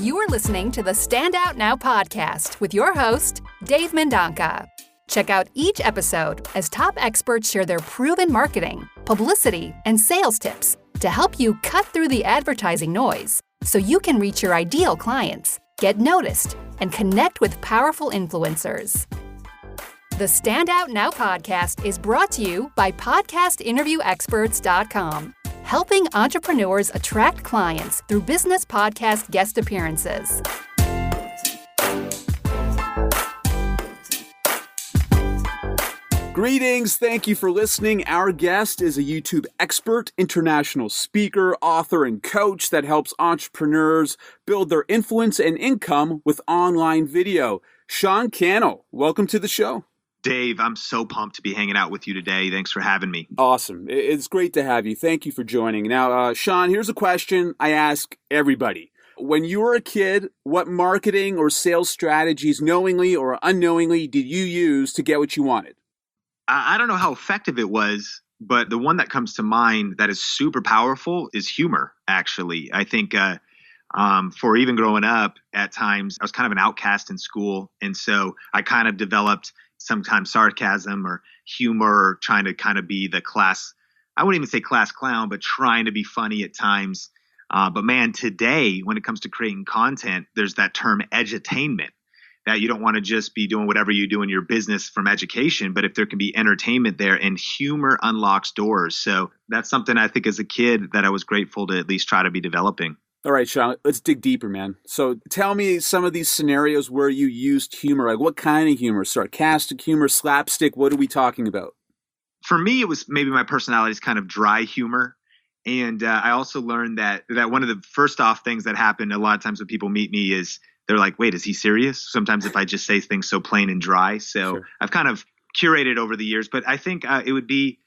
You are listening to the Stand Out Now podcast with your host, Dave Mendonca. Check out each episode as top experts share their proven marketing, publicity, and sales tips to help you cut through the advertising noise so you can reach your ideal clients, get noticed, and connect with powerful influencers. The Stand Out Now podcast is brought to you by podcastinterviewexperts.com, helping entrepreneurs attract clients through business podcast guest appearances. Greetings. Thank you for listening. Our guest is a YouTube expert, international speaker, author, and coach that helps entrepreneurs build their influence and income with online video. Cannell, welcome to the show. Dave, I'm so pumped to be hanging out with you today. Thanks for having me. Awesome. It's great to have you. Thank you for joining. Now, Sean, here's a question I ask everybody. When you were a kid, what marketing or sales strategies, knowingly or unknowingly, did you use to get what you wanted? I don't know how effective it was, but the one that comes to mind that is super powerful is humor, actually. I think for even growing up, at times, I was kind of an outcast in school. And so I kind of developed sometimes sarcasm or humor, or trying to kind of be the class, I wouldn't even say class clown, but trying to be funny at times. But man, today, when it comes to creating content, there's that term edutainment, that you don't want to just be doing whatever you do in your business from education, but if there can be entertainment there, and humor unlocks doors. So that's something I think as a kid that I was grateful to at least try to be developing. All right, Sean, let's dig deeper, man. So tell me some of these scenarios where you used humor. Like what kind of humor? Sarcastic humor, slapstick? What are we talking about? For me, it was maybe my personality is kind of dry humor. And I also learned that one of the first off things that happen a lot of times when people meet me is they're like, wait, is he serious? Sometimes if I just say things so plain and dry. So sure. I've kind of curated over the years, but I think it would be,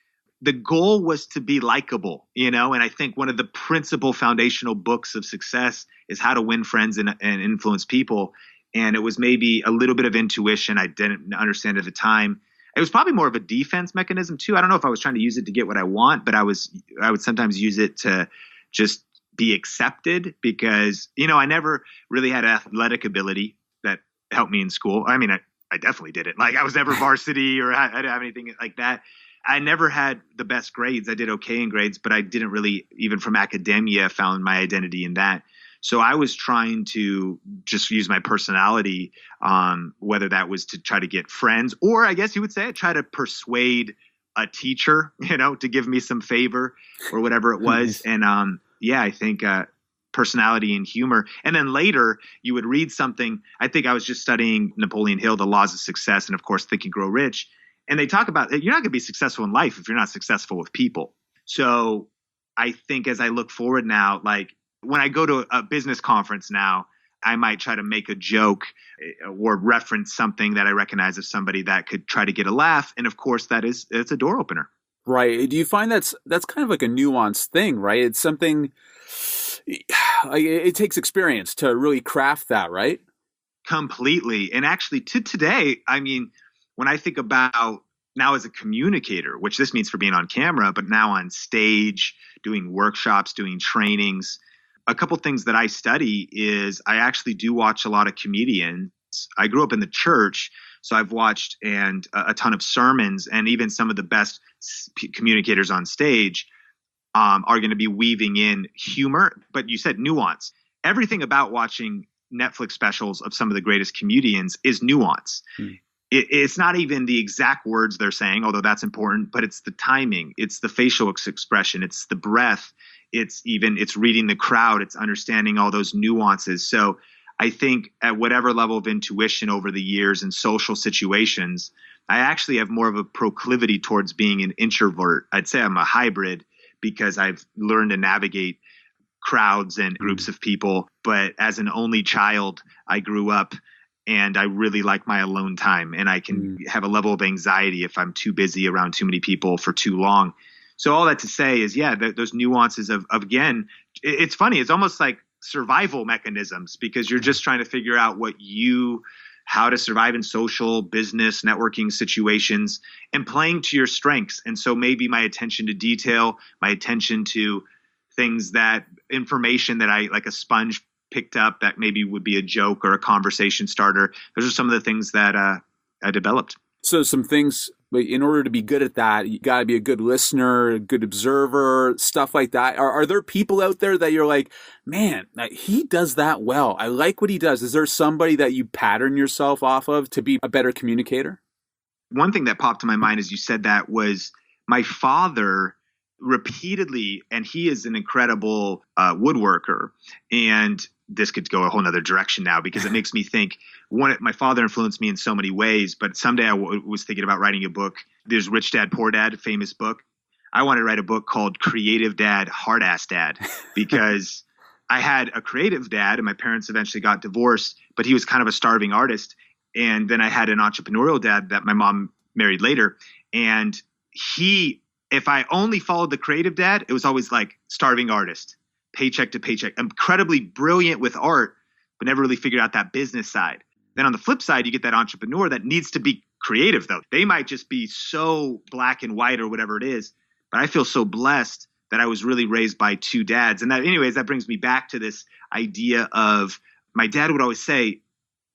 the goal was to be likable, and I think one of the principal foundational books of success is How to Win Friends and Influence People. And it was maybe a little bit of intuition I didn't understand at the time. It was probably more of a defense mechanism too. I don't know if I was trying to use it to get what I want, but I would sometimes use it to just be accepted because, I never really had athletic ability that helped me in school. I mean, I definitely did it. Like I was never varsity or I didn't have anything like that. I never had the best grades. I did okay in grades, but I didn't really, even from academia, found my identity in that. So I was trying to just use my personality, whether that was to try to get friends, or I guess you would say I try to persuade a teacher, to give me some favor or whatever it was. And I think personality and humor. And then later you would read something. I think I was just studying Napoleon Hill, The Laws of Success, and of course, Think and Grow Rich. And they talk about you're not going to be successful in life if you're not successful with people. So I think as I look forward now, like when I go to a business conference now, I might try to make a joke or reference something that I recognize of somebody that could try to get a laugh. And of course, it's a door opener. Right. Do you find that's kind of like a nuanced thing, right? It's something, it takes experience to really craft that, right? Completely. And actually to today, I mean, when I think about now as a communicator, which this means for being on camera, but now on stage, doing workshops, doing trainings, a couple things that I study is I actually do watch a lot of comedians. I grew up in the church, so I've watched a ton of sermons, and even some of the best communicators on stage are going to be weaving in humor. But you said nuance. Everything about watching Netflix specials of some of the greatest comedians is nuance. It's not even the exact words they're saying, although that's important, but it's the timing, it's the facial expression, it's the breath, it's reading the crowd, it's understanding all those nuances. So I think at whatever level of intuition over the years in social situations, I actually have more of a proclivity towards being an introvert. I'd say I'm a hybrid because I've learned to navigate crowds and groups of people. But as an only child, I grew up and I really like my alone time, and I can have a level of anxiety if I'm too busy around too many people for too long. So all that to say is, those nuances of again, it's funny. It's almost like survival mechanisms because you're just trying to figure out how to survive in social, business, networking situations and playing to your strengths. And so maybe my attention to detail, my attention to things information that I like a sponge picked up that maybe would be a joke or a conversation starter. Those are some of the things that I developed. So some things, in order to be good at that, you got to be a good listener, a good observer, stuff like that. Are there people out there that you're like, man, he does that well. I like what he does. Is there somebody that you pattern yourself off of to be a better communicator? One thing that popped to my mind as you said that was my father repeatedly, and he is an incredible woodworker. And this could go a whole nother direction now because it makes me think, my father influenced me in so many ways, but someday I was thinking about writing a book. There's Rich Dad, Poor Dad, a famous book. I want to write a book called Creative Dad, Hard Ass Dad, because I had a creative dad and my parents eventually got divorced, but he was kind of a starving artist. And then I had an entrepreneurial dad that my mom married later. And if I only followed the creative dad, it was always like starving artist, paycheck to paycheck, incredibly brilliant with art, but never really figured out that business side. Then on the flip side, you get that entrepreneur that needs to be creative, though. They might just be so black and white or whatever it is. But I feel so blessed that I was really raised by two dads. And that brings me back to this idea of my dad would always say,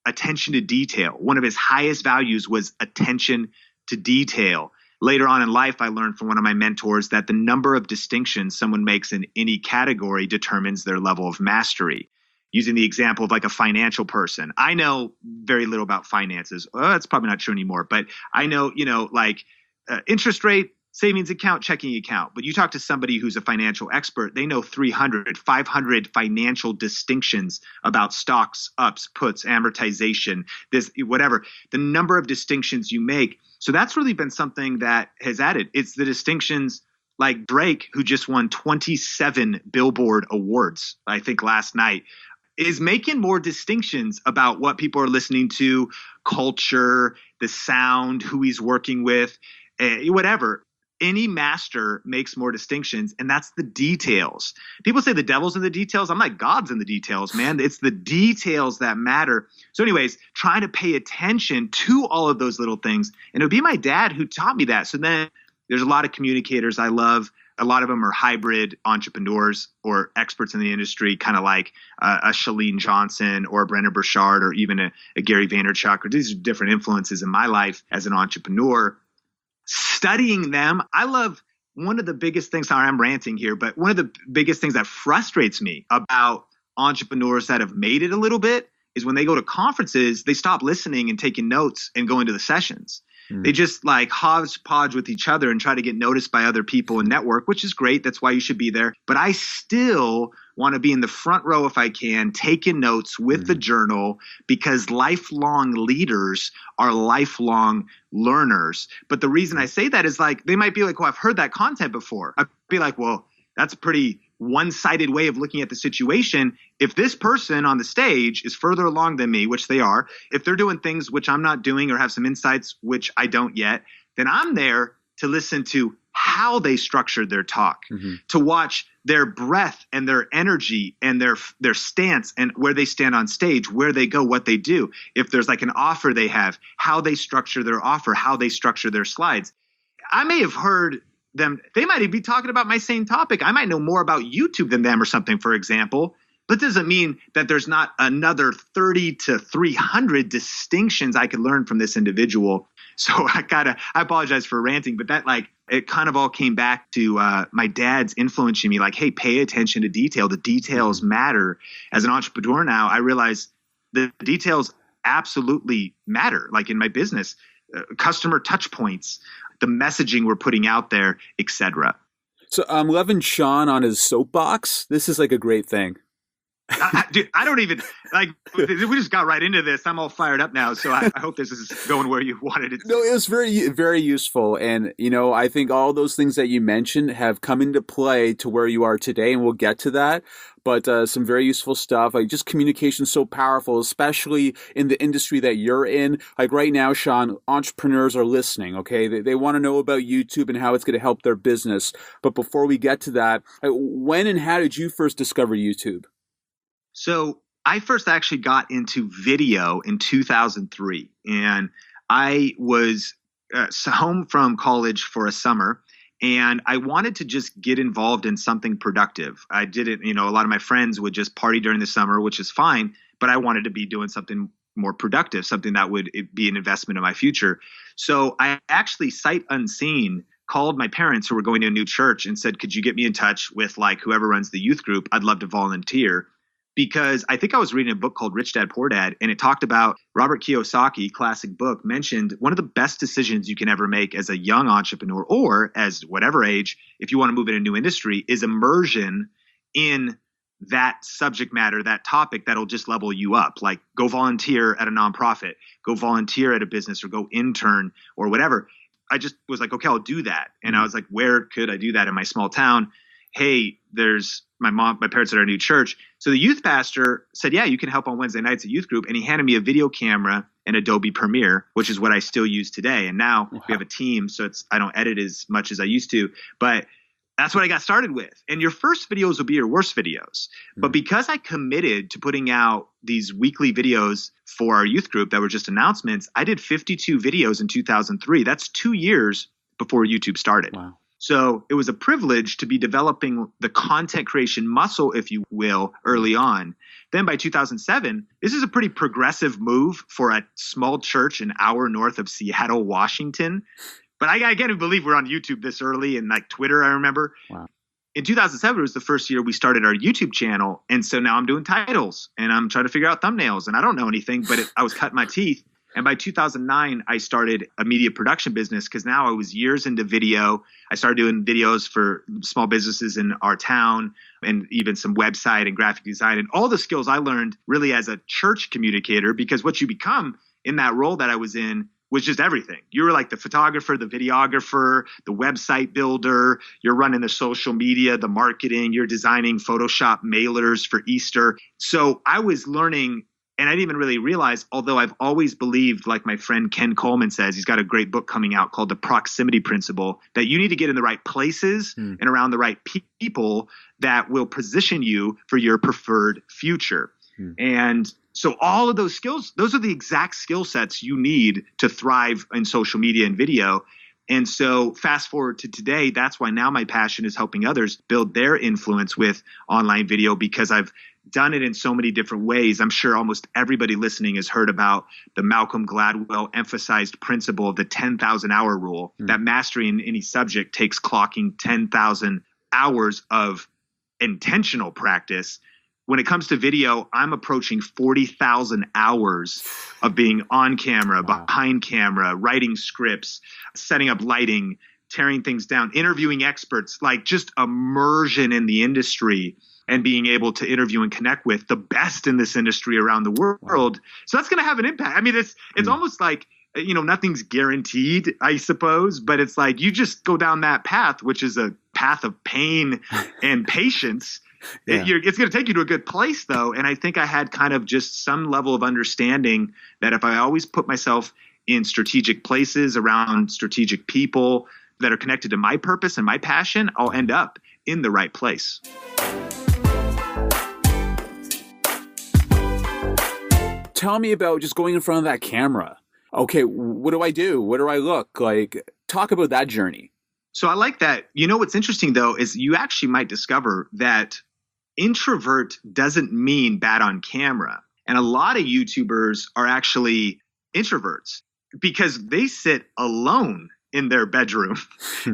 attention to detail. One of his highest values was attention to detail. Later on in life, I learned from one of my mentors that the number of distinctions someone makes in any category determines their level of mastery. Using the example of like a financial person, I know very little about finances. That's probably not true anymore, but I know, interest rate, savings account, checking account. But you talk to somebody who's a financial expert, they know 300, 500 financial distinctions about stocks, ups, puts, amortization, this, whatever. The number of distinctions you make. So that's really been something that has added. It's the distinctions like Drake, who just won 27 Billboard awards, I think last night, is making more distinctions about what people are listening to, culture, the sound, who he's working with, whatever. Any master makes more distinctions, and that's the details. People say the devil's in the details. I'm like, God's in the details, man. It's the details that matter. So anyways, trying to pay attention to all of those little things. And it would be my dad who taught me that. So then there's a lot of communicators I love. A lot of them are hybrid entrepreneurs or experts in the industry, kind of like a Chalene Johnson or a Brendan Burchard or even a Gary Vaynerchuk. Or these are different influences in my life as an entrepreneur. Studying them, I love one of the biggest things, sorry, I'm ranting here, but one of the biggest things that frustrates me about entrepreneurs that have made it a little bit is when they go to conferences, they stop listening and taking notes and go into the sessions. They just like hodgepodge with each other and try to get noticed by other people and network, which is great. That's why you should be there. But I still want to be in the front row if I can, taking notes with the journal, because lifelong leaders are lifelong learners. But the reason I say that is like, they might be like, well, I've heard that content before. I'd be like, well, that's a pretty one-sided way of looking at the situation. If this person on the stage is further along than me, which they are, if they're doing things which I'm not doing or have some insights which I don't yet, then I'm there to listen to how they structured their talk, to watch their breath and their energy and their stance and where they stand on stage, where they go, what they do. If there's like an offer they have, how they structure their offer, how they structure their slides. I may have heard them, they might be talking about my same topic. I might know more about YouTube than them or something, for example. But it doesn't mean that there's not another 30 to 300 distinctions I could learn from this individual. So I apologize for ranting, but that it kind of all came back to my dad's influencing me like, hey, pay attention to detail. The details matter. As an entrepreneur now, I realize the details absolutely matter. Like in my business, customer touch points, the messaging we're putting out there, etc. So I'm loving Sean on his soapbox. This is like a great thing. Dude, I don't even we just got right into this. I'm all fired up now. So I hope this is going where you wanted it to. No, it was very, very useful. And, I think all those things that you mentioned have come into play to where you are today. And we'll get to that. But some very useful stuff. Like just communication is so powerful, especially in the industry that you're in. Like right now, Sean, entrepreneurs are listening, okay? They want to know about YouTube and how it's going to help their business. But before we get to that, when and how did you first discover YouTube? So I first actually got into video in 2003, and I was home from college for a summer, And I wanted to just get involved in something productive. I didn't, a lot of my friends would just party during the summer, which is fine, but I wanted to be doing something more productive, something that would be an investment in my future. So I actually, sight unseen, called my parents who were going to a new church and said, could you get me in touch with whoever runs the youth group? I'd love to volunteer. Because I think I was reading a book called Rich Dad, Poor Dad, and it talked about Robert Kiyosaki, classic book, mentioned one of the best decisions you can ever make as a young entrepreneur or as whatever age, if you want to move in a new industry, is immersion in that subject matter, that topic that'll just level you up. Like go volunteer at a nonprofit, go volunteer at a business, or go intern or whatever. I just was like, okay, I'll do that. And I was like, where could I do that in my small town? Hey, there's my parents at our new church. So the youth pastor said, yeah, you can help on Wednesday nights at youth group. And he handed me a video camera and Adobe Premiere, which is what I still use today. And now we have a team, so I don't edit as much as I used to, but that's what I got started with. And your first videos will be your worst videos. But because I committed to putting out these weekly videos for our youth group that were just announcements, I did 52 videos in 2003. That's 2 years before YouTube started. Wow. So it was a privilege to be developing the content creation muscle, if you will, early on. Then by 2007, this is a pretty progressive move for a small church an hour north of Seattle, Washington. But I can't even believe we're on YouTube this early, and Twitter, I remember. Wow. In 2007 was the first year we started our YouTube channel. And so now I'm doing titles and I'm trying to figure out thumbnails, and I don't know anything, but I was cutting my teeth. And by 2009, I started a media production business because now I was years into video. I started doing videos for small businesses in our town and even some website and graphic design and all the skills I learned really as a church communicator, because what you become in that role that I was in was just everything. You were like the photographer, the videographer, the website builder. You're running the social media, the marketing. You're designing Photoshop mailers for Easter. So I was learning. And I didn't even really realize, although I've always believed, like my friend Ken Coleman says, he's got a great book coming out called The Proximity Principle, that you need to get in the right places and around the right people that will position you for your preferred future. And so all of those skills, those are the exact skill sets you need to thrive in social media and video. And so fast forward to today, that's why now my passion is helping others build their influence with online video, because I've done it in so many different ways. I'm sure almost everybody listening has heard about the Malcolm Gladwell emphasized principle of the 10,000 hour rule, that mastery in any subject takes clocking 10,000 hours of intentional practice. When it comes to video, I'm approaching 40,000 hours of being on camera, behind camera, writing scripts, setting up lighting, tearing things down, interviewing experts, like just immersion in the industry and being able to interview and connect with the best in this industry around the world. So that's going to have an impact. I mean, it's almost like, nothing's guaranteed, I suppose, but it's like you just go down that path, which is a path of pain and patience. Yeah. It's going to take you to a good place, though. And I think I had kind of just some level of understanding that if I always put myself in strategic places around strategic people that are connected to my purpose and my passion, I'll end up in the right place. Tell me about just going in front of that camera. Okay, what do I do? What do I look like? Talk about that journey. So I like that. What's interesting, though, is you actually might discover that introvert doesn't mean bad on camera. And a lot of YouTubers are actually introverts because they sit alone in their bedroom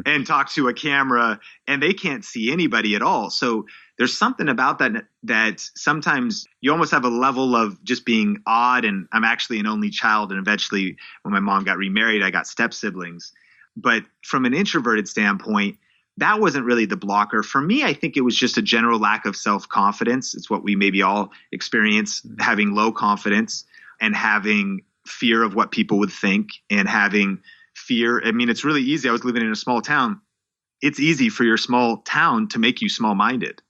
and talk to a camera and they can't see anybody at all. So there's something about that sometimes you almost have a level of just being odd. And I'm actually an only child. And eventually when my mom got remarried, I got step siblings. But from an introverted standpoint, that wasn't really the blocker. For me, I think it was just a general lack of self-confidence. It's what we maybe all experience, having low confidence and having fear of what people would think and having fear. I mean, it's really easy. I was living in a small town. It's easy for your small town to make you small-minded.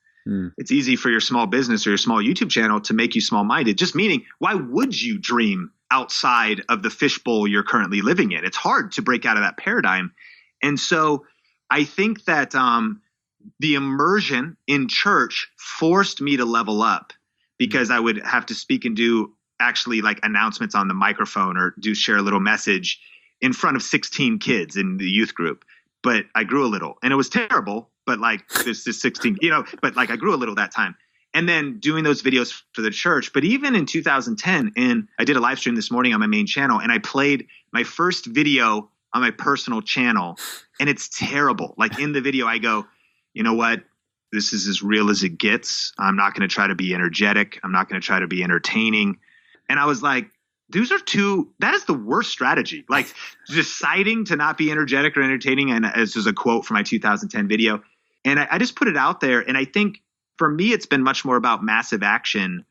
It's easy for your small business or your small YouTube channel to make you small-minded. Just meaning, why would you dream outside of the fishbowl you're currently living in? It's hard to break out of that paradigm. And so I think that the immersion in church forced me to level up because I would have to speak and do actually like announcements on the microphone or share a little message in front of 16 kids in the youth group. but I grew a little, and it was terrible. But like this is 16, but like I grew a little that time. And then doing those videos for the church. But even in 2010, and I did a live stream this morning on my main channel, and I played my first video on my personal channel, and it's terrible. Like in the video, I go, you know what? This is as real as it gets. I'm not going to try to be energetic. I'm not going to try to be entertaining. And I was like, that is the worst strategy. Like deciding to not be energetic or entertaining. And this is a quote from my 2010 video. And I just put it out there. And I think for me, it's been much more about massive action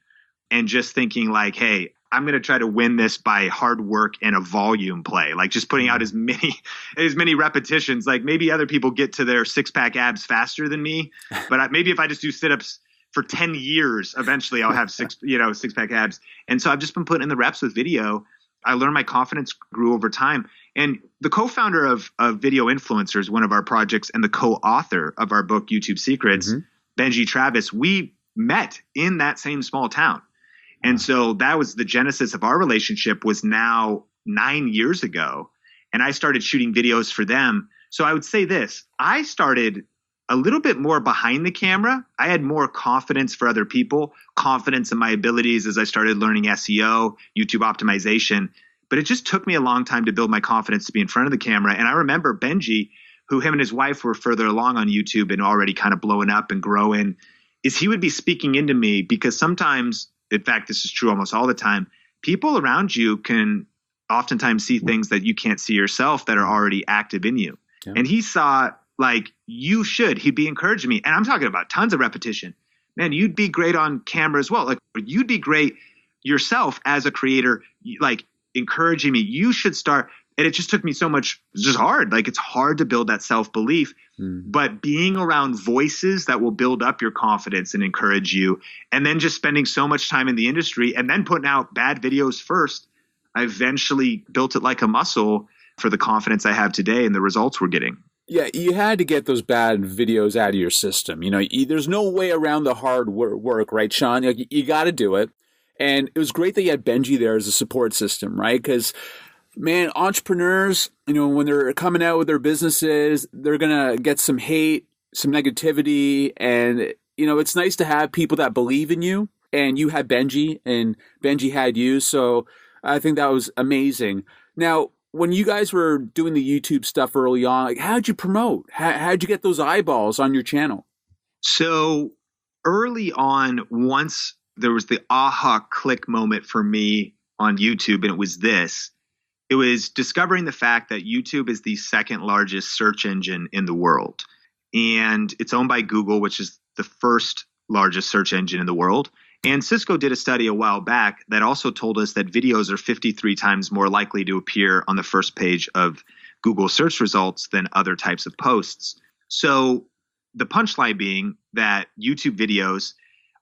and just thinking like, hey, I'm going to try to win this by hard work and a volume play, like just putting out as many repetitions. Like maybe other people get to their 6-pack abs faster than me, but maybe if I just do sit-ups for 10 years, eventually I'll have 6-pack abs. And so I've just been putting in the reps with video. I learned my confidence grew over time. And the co-founder of Video Influencers, one of our projects, and the co-author of our book, YouTube Secrets, Benji Travis, we met in that same small town. And so that was the genesis of our relationship, was now 9 years ago. And I started shooting videos for them. So I would say this, I started a little bit more behind the camera. I had more confidence for other people, confidence in my abilities as I started learning SEO, YouTube optimization. But it just took me a long time to build my confidence to be in front of the camera. And I remember Benji, who him and his wife were further along on YouTube and already kind of blowing up and growing, is he would be speaking into me because sometimes, in fact, this is true almost all the time, people around you can oftentimes see things that you can't see yourself that are already active in you. Yeah. And he saw like, he'd be encouraging me. And I'm talking about tons of repetition. Man, you'd be great on camera as well. Like you'd be great yourself as a creator, like encouraging me. You should start. And it just took me so much. It's just hard. Like it's hard to build that self-belief, but being around voices that will build up your confidence and encourage you. And then just spending so much time in the industry and then putting out bad videos first, I eventually built it like a muscle for the confidence I have today and the results we're getting. Yeah, you had to get those bad videos out of your system. There's no way around the hard work, right, Sean? You got to do it. And it was great that you had Benji there as a support system, right? Because, man, entrepreneurs, when they're coming out with their businesses, they're going to get some hate, some negativity. And, it's nice to have people that believe in you. And you had Benji, and Benji had you. So I think that was amazing. Now, when you guys were doing the YouTube stuff early on, like how'd you promote? How'd you get those eyeballs on your channel? So early on, once there was the aha click moment for me on YouTube, and it was this. It was discovering the fact that YouTube is the second largest search engine in the world. And it's owned by Google, which is the first largest search engine in the world. And Cisco did a study a while back that also told us that videos are 53 times more likely to appear on the first page of Google search results than other types of posts. So the punchline being that YouTube videos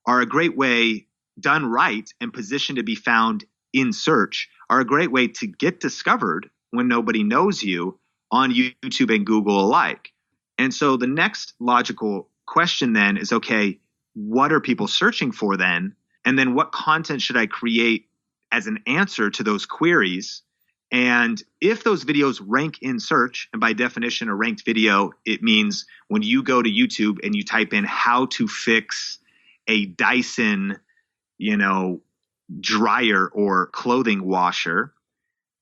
are a great way, done right and positioned to be found in search, are a great way to get discovered when nobody knows you on YouTube and Google alike. And so the next logical question then is, okay, what are people searching for then? And then what content should I create as an answer to those queries? And if those videos rank in search, and by definition, a ranked video, it means when you go to YouTube and you type in how to fix a Dyson, dryer or clothing washer,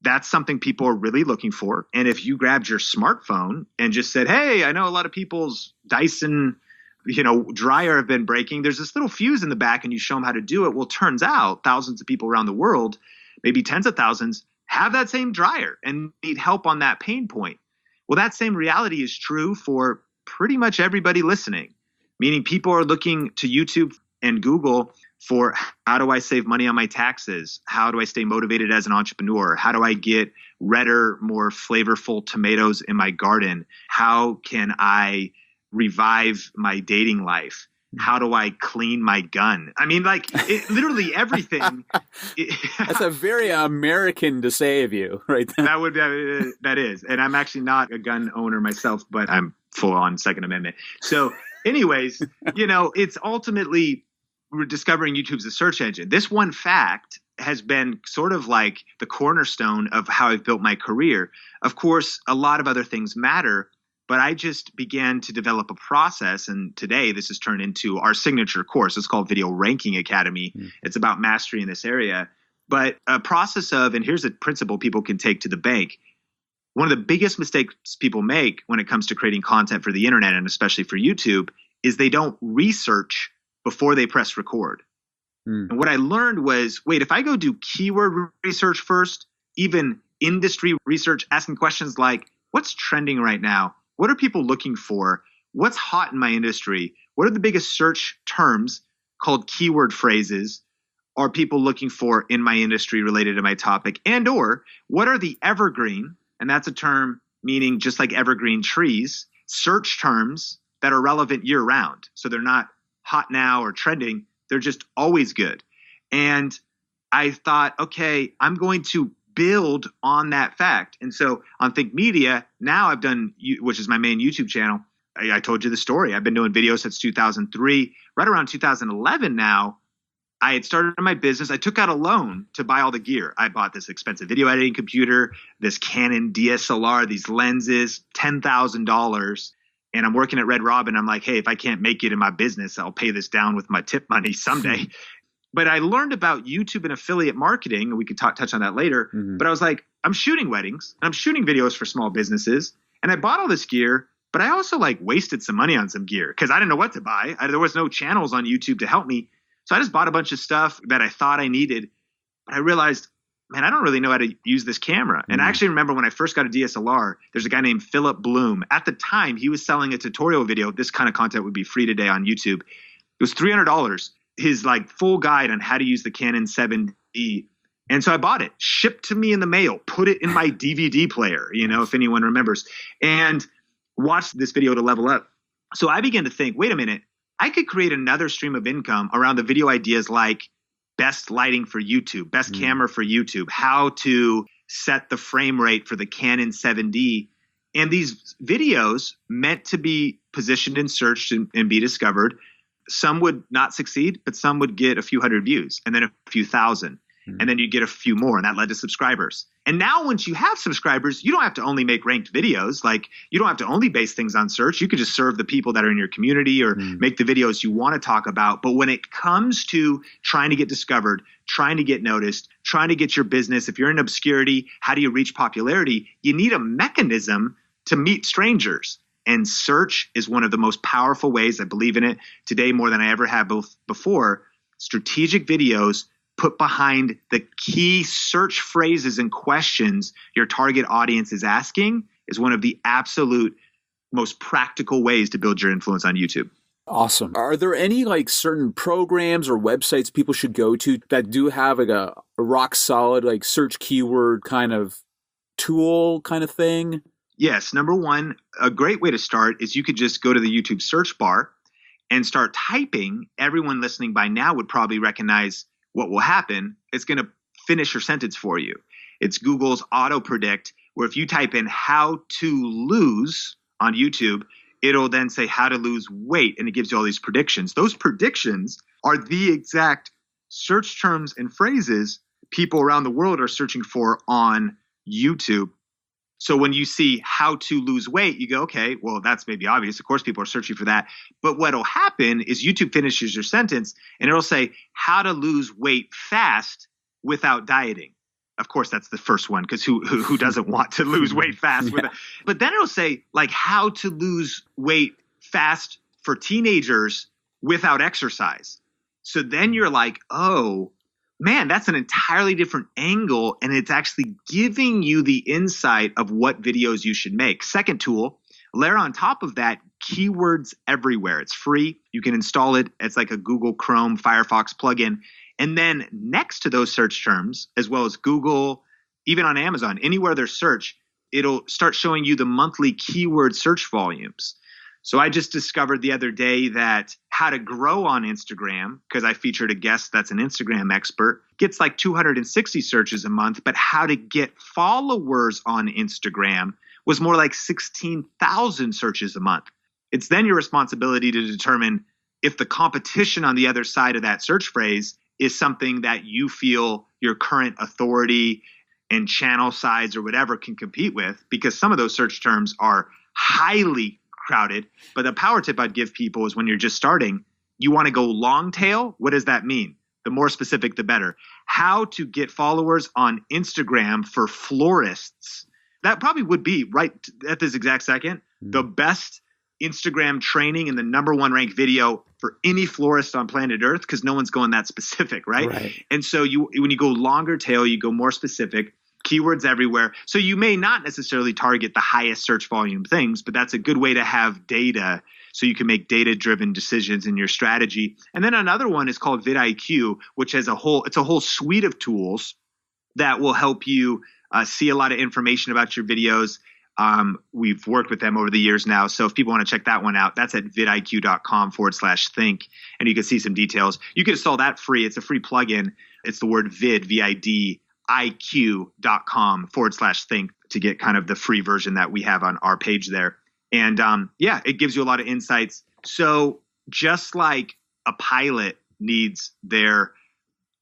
that's something people are really looking for. And if you grabbed your smartphone and just said, hey, I know a lot of people's Dyson dryer have been breaking. There's this little fuse in the back and you show them how to do it. Well, turns out thousands of people around the world, maybe tens of thousands, have that same dryer and need help on that pain point. Well, that same reality is true for pretty much everybody listening, meaning people are looking to YouTube and Google for how do I save money on my taxes? How do I stay motivated as an entrepreneur? How do I get redder, more flavorful tomatoes in my garden? How can I revive my dating life? How do I clean my gun? I mean, literally everything. That's a very American to say of you, right there. That is. And I'm actually not a gun owner myself, but I'm full on Second Amendment. So anyways, it's ultimately we're discovering YouTube's a search engine. This one fact has been sort of like the cornerstone of how I've built my career. Of course, a lot of other things matter, but I just began to develop a process. And today this has turned into our signature course. It's called Video Ranking Academy. It's about mastery in this area, but a process of, and here's a principle people can take to the bank. One of the biggest mistakes people make when it comes to creating content for the internet, and especially for YouTube, is they don't research before they press record. And what I learned was, wait, if I go do keyword research first, even industry research, asking questions like, what's trending right now? What are people looking for? What's hot in my industry? What are the biggest search terms called keyword phrases are people looking for in my industry related to my topic? And or what are the evergreen, and that's a term meaning just like evergreen trees, search terms that are relevant year round. So they're not hot now or trending. They're just always good. And I thought, okay, I'm going to build on that fact. And so on Think Media, now I've done, which is my main YouTube channel. I told you the story. I've been doing videos since 2003. Right around 2011 now, I had started my business. I took out a loan to buy all the gear. I bought this expensive video editing computer, this Canon DSLR, these lenses, $10,000. And I'm working at Red Robin. I'm like, hey, if I can't make it in my business, I'll pay this down with my tip money someday. But I learned about YouTube and affiliate marketing, and we could touch on that later. But I was like, I'm shooting weddings, and I'm shooting videos for small businesses, and I bought all this gear, but I also like wasted some money on some gear because I didn't know what to buy. There was no channels on YouTube to help me. So I just bought a bunch of stuff that I thought I needed, but I realized, man, I don't really know how to use this camera. And I actually remember when I first got a DSLR, there's a guy named Philip Bloom. At the time, he was selling a tutorial video. This kind of content would be free today on YouTube. It was $300. His like full guide on how to use the Canon 7D. And so I bought it, shipped to me in the mail, put it in my DVD player, if anyone remembers, and watched this video to level up. So I began to think, wait a minute, I could create another stream of income around the video ideas like best lighting for YouTube, best camera for YouTube, how to set the frame rate for the Canon 7D. And these videos meant to be positioned and searched and be discovered. Some would not succeed, but some would get a few hundred views and then a few thousand. And then you get a few more, and that led to subscribers. And now once you have subscribers, you don't have to only make ranked videos. Like you don't have to only base things on search. You could just serve the people that are in your community or make the videos you want to talk about. But when it comes to trying to get discovered, trying to get noticed, trying to get your business, if you're in obscurity, how do you reach popularity? You need a mechanism to meet strangers. And search is one of the most powerful ways. I believe in it today more than I ever have before. Strategic videos put behind the key search phrases and questions your target audience is asking is one of the absolute most practical ways to build your influence on YouTube. Awesome. Are there any like certain programs or websites people should go to that do have like a rock solid like search keyword kind of tool kind of thing? Yes. Number one, a great way to start is you could just go to the YouTube search bar and start typing. Everyone listening by now would probably recognize what will happen. It's going to finish your sentence for you. It's Google's auto predict, where if you type in how to lose on YouTube, it'll then say how to lose weight, and it gives you all these predictions. Those predictions are the exact search terms and phrases people around the world are searching for on YouTube. So when you see how to lose weight, you go, okay, well, that's maybe obvious. Of course, people are searching for that. But what'll happen is YouTube finishes your sentence and it'll say how to lose weight fast without dieting. Of course, that's the first one because who doesn't want to lose weight fast? But then it'll say like how to lose weight fast for teenagers without exercise. So then you're like, oh, man, that's an entirely different angle, and it's actually giving you the insight of what videos you should make. Second tool, layer on top of that keywords everywhere. It's free. You can install it. It's like a Google Chrome Firefox plugin. And then next to those search terms, as well as Google, even on Amazon, anywhere there's search, it'll start showing you the monthly keyword search volumes. So I just discovered the other day that how to grow on Instagram, because I featured a guest that's an Instagram expert, gets like 260 searches a month, but how to get followers on Instagram was more like 16,000 searches a month. It's then your responsibility to determine if the competition on the other side of that search phrase is something that you feel your current authority and channel size or whatever can compete with, because some of those search terms are highly crowded. But the power tip I'd give people is when you're just starting, you want to go long tail. What does that mean? The more specific, the better. How to get followers on Instagram for florists. That probably would be right at this exact second, the best Instagram training and the number one ranked video for any florist on planet Earth, because no one's going that specific, right? And so when you go longer tail, you go more specific, keywords everywhere. So you may not necessarily target the highest search volume things, but that's a good way to have data so you can make data-driven decisions in your strategy. And then another one is called vidIQ, which has it's a whole suite of tools that will help you see a lot of information about your videos. We've worked with them over the years now. So if people want to check that one out, that's at vidiq.com/think. And you can see some details. You can install that free. It's a free plugin. It's the word vid, VID, iq.com/think to get kind of the free version that we have on our page there. And it gives you a lot of insights. So just like a pilot needs their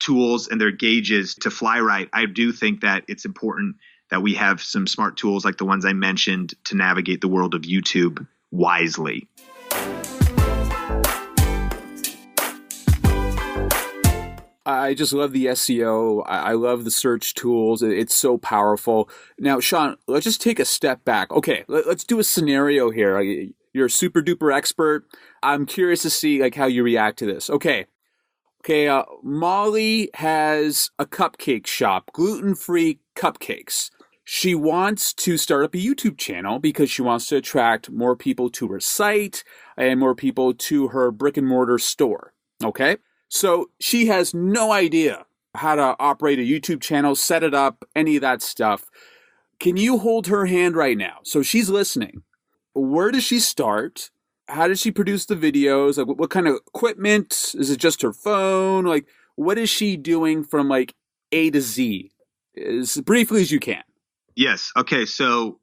tools and their gauges to fly right, I do think that it's important that we have some smart tools like the ones I mentioned to navigate the world of YouTube wisely. I just love the SEO. I love the search tools. It's so powerful. Now, Sean, let's just take a step back. Okay, let's do a scenario here. You're a super duper expert. I'm curious to see how you react to this. Okay, Molly has a cupcake shop, gluten-free cupcakes. She wants to start up a YouTube channel because she wants to attract more people to her site and more people to her brick and mortar store. Okay? So she has no idea how to operate a YouTube channel, set it up, any of that stuff. Can you hold her hand right now? So she's listening. Where does she start? How does she produce the videos? What kind of equipment? Is it just her phone? What is she doing from A to Z? As briefly as you can. Yes. Okay. So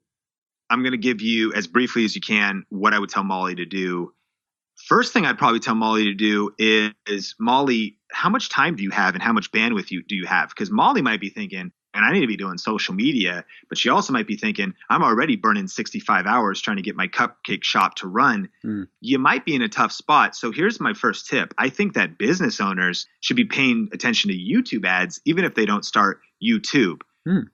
I'm going to give you as briefly as you can what I would tell Molly to do. First thing I'd probably tell Molly to do is Molly, how much time do you have and how much bandwidth do you have? Because Molly might be thinking, and I need to be doing social media, but she also might be thinking, I'm already burning 65 hours trying to get my cupcake shop to run. You might be in a tough spot. So here's my first tip. I think that business owners should be paying attention to YouTube ads, even if they don't start YouTube.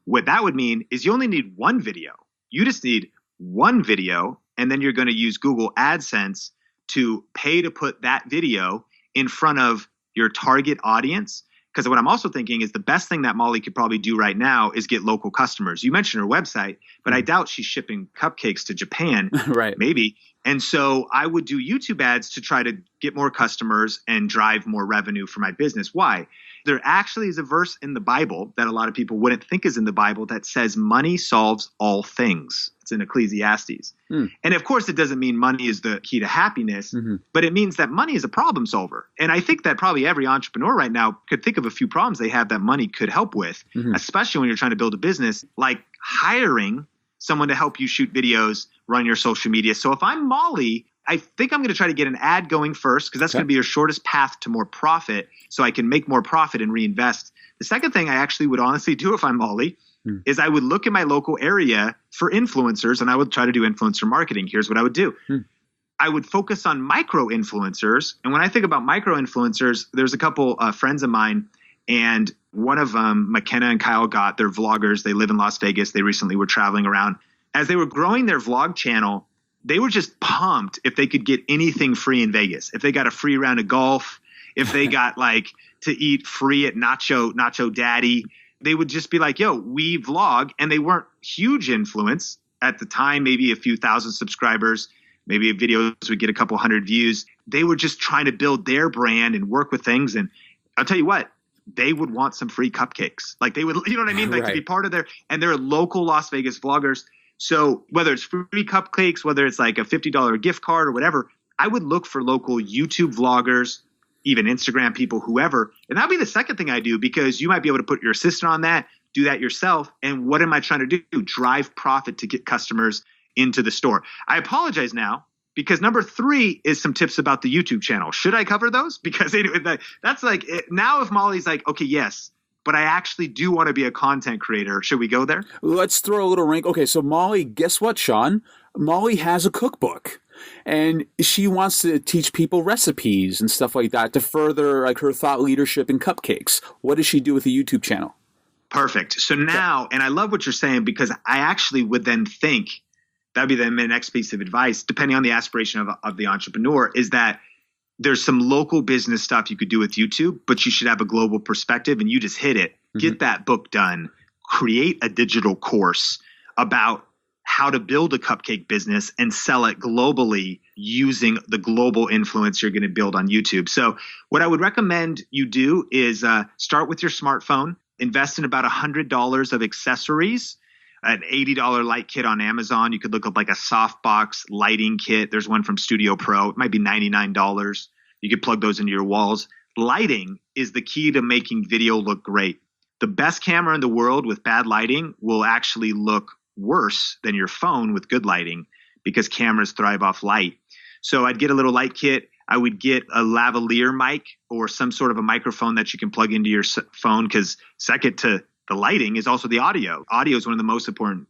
What that would mean is you only need one video. You just need one video, and then you're going to use Google AdSense to pay to put that video in front of your target audience. Because what I'm also thinking is the best thing that Molly could probably do right now is get local customers. You mentioned her website, but I doubt she's shipping cupcakes to Japan. Right. Maybe. And so I would do YouTube ads to try to get more customers and drive more revenue for my business. Why? There actually is a verse in the Bible that a lot of people wouldn't think is in the Bible that says money solves all things. It's in Ecclesiastes. And of course, it doesn't mean money is the key to happiness, but it means that money is a problem solver. And I think that probably every entrepreneur right now could think of a few problems they have that money could help with, especially when you're trying to build a business, like hiring someone to help you shoot videos, run your social media. So if I'm Molly, I think I'm going to try to get an ad going first because that's going to be your shortest path to more profit so I can make more profit and reinvest. The second thing I actually would honestly do if I'm Molly is I would look in my local area for influencers and I would try to do influencer marketing. Here's what I would do. I would focus on micro influencers. And when I think about micro influencers, there's a couple friends of mine, and one of them, McKenna and Kyle Gott, they're vloggers. They live in Las Vegas. They recently were traveling around. As they were growing their vlog channel, they were just pumped if they could get anything free in Vegas. If they got a free round of golf, if they got to eat free at Nacho Daddy, they would just be like, yo, we vlog. And they weren't huge influence at the time, maybe a few thousand subscribers, maybe videos would get a couple hundred views. They were just trying to build their brand and work with things. And I'll tell you what, they would want some free cupcakes. They would, you know what I mean? To be part of and they're local Las Vegas vloggers. So whether it's free cupcakes, whether it's like a $50 gift card or whatever, I would look for local YouTube vloggers, even Instagram people, whoever. And that'd be the second thing I do, because you might be able to put your assistant on that, do that yourself. And what am I trying to do? Drive profit to get customers into the store. I apologize now, because number 3 is some tips about the YouTube channel. Should I cover those? Because that's now if Molly's like, okay, yes, but I actually do want to be a content creator. Should we go there? Let's throw a little wrinkle. Okay, so Molly, guess what, Sean? Molly has a cookbook, and she wants to teach people recipes and stuff like that to further like her thought leadership in cupcakes. What does she do with the YouTube channel? Perfect. So now, and I love what you're saying, because I actually would then think that'd be the next piece of advice, depending on the aspiration of the entrepreneur, is that there's some local business stuff you could do with YouTube, but you should have a global perspective, and you just hit it. Get that book done. Create a digital course about how to build a cupcake business and sell it globally using the global influence you're going to build on YouTube. So what I would recommend you do is start with your smartphone, invest in about $100 of accessories, an $80 light kit on Amazon. You could look up like a softbox lighting kit. There's one from Studio Pro. It might be $99. You could plug those into your walls. Lighting is the key to making video look great. The best camera in the world with bad lighting will actually look worse than your phone with good lighting, because cameras thrive off light. So I'd get a little light kit. I would get a lavalier mic or some sort of a microphone that you can plug into your phone, because second to the lighting is also the audio. Audio is one of the most important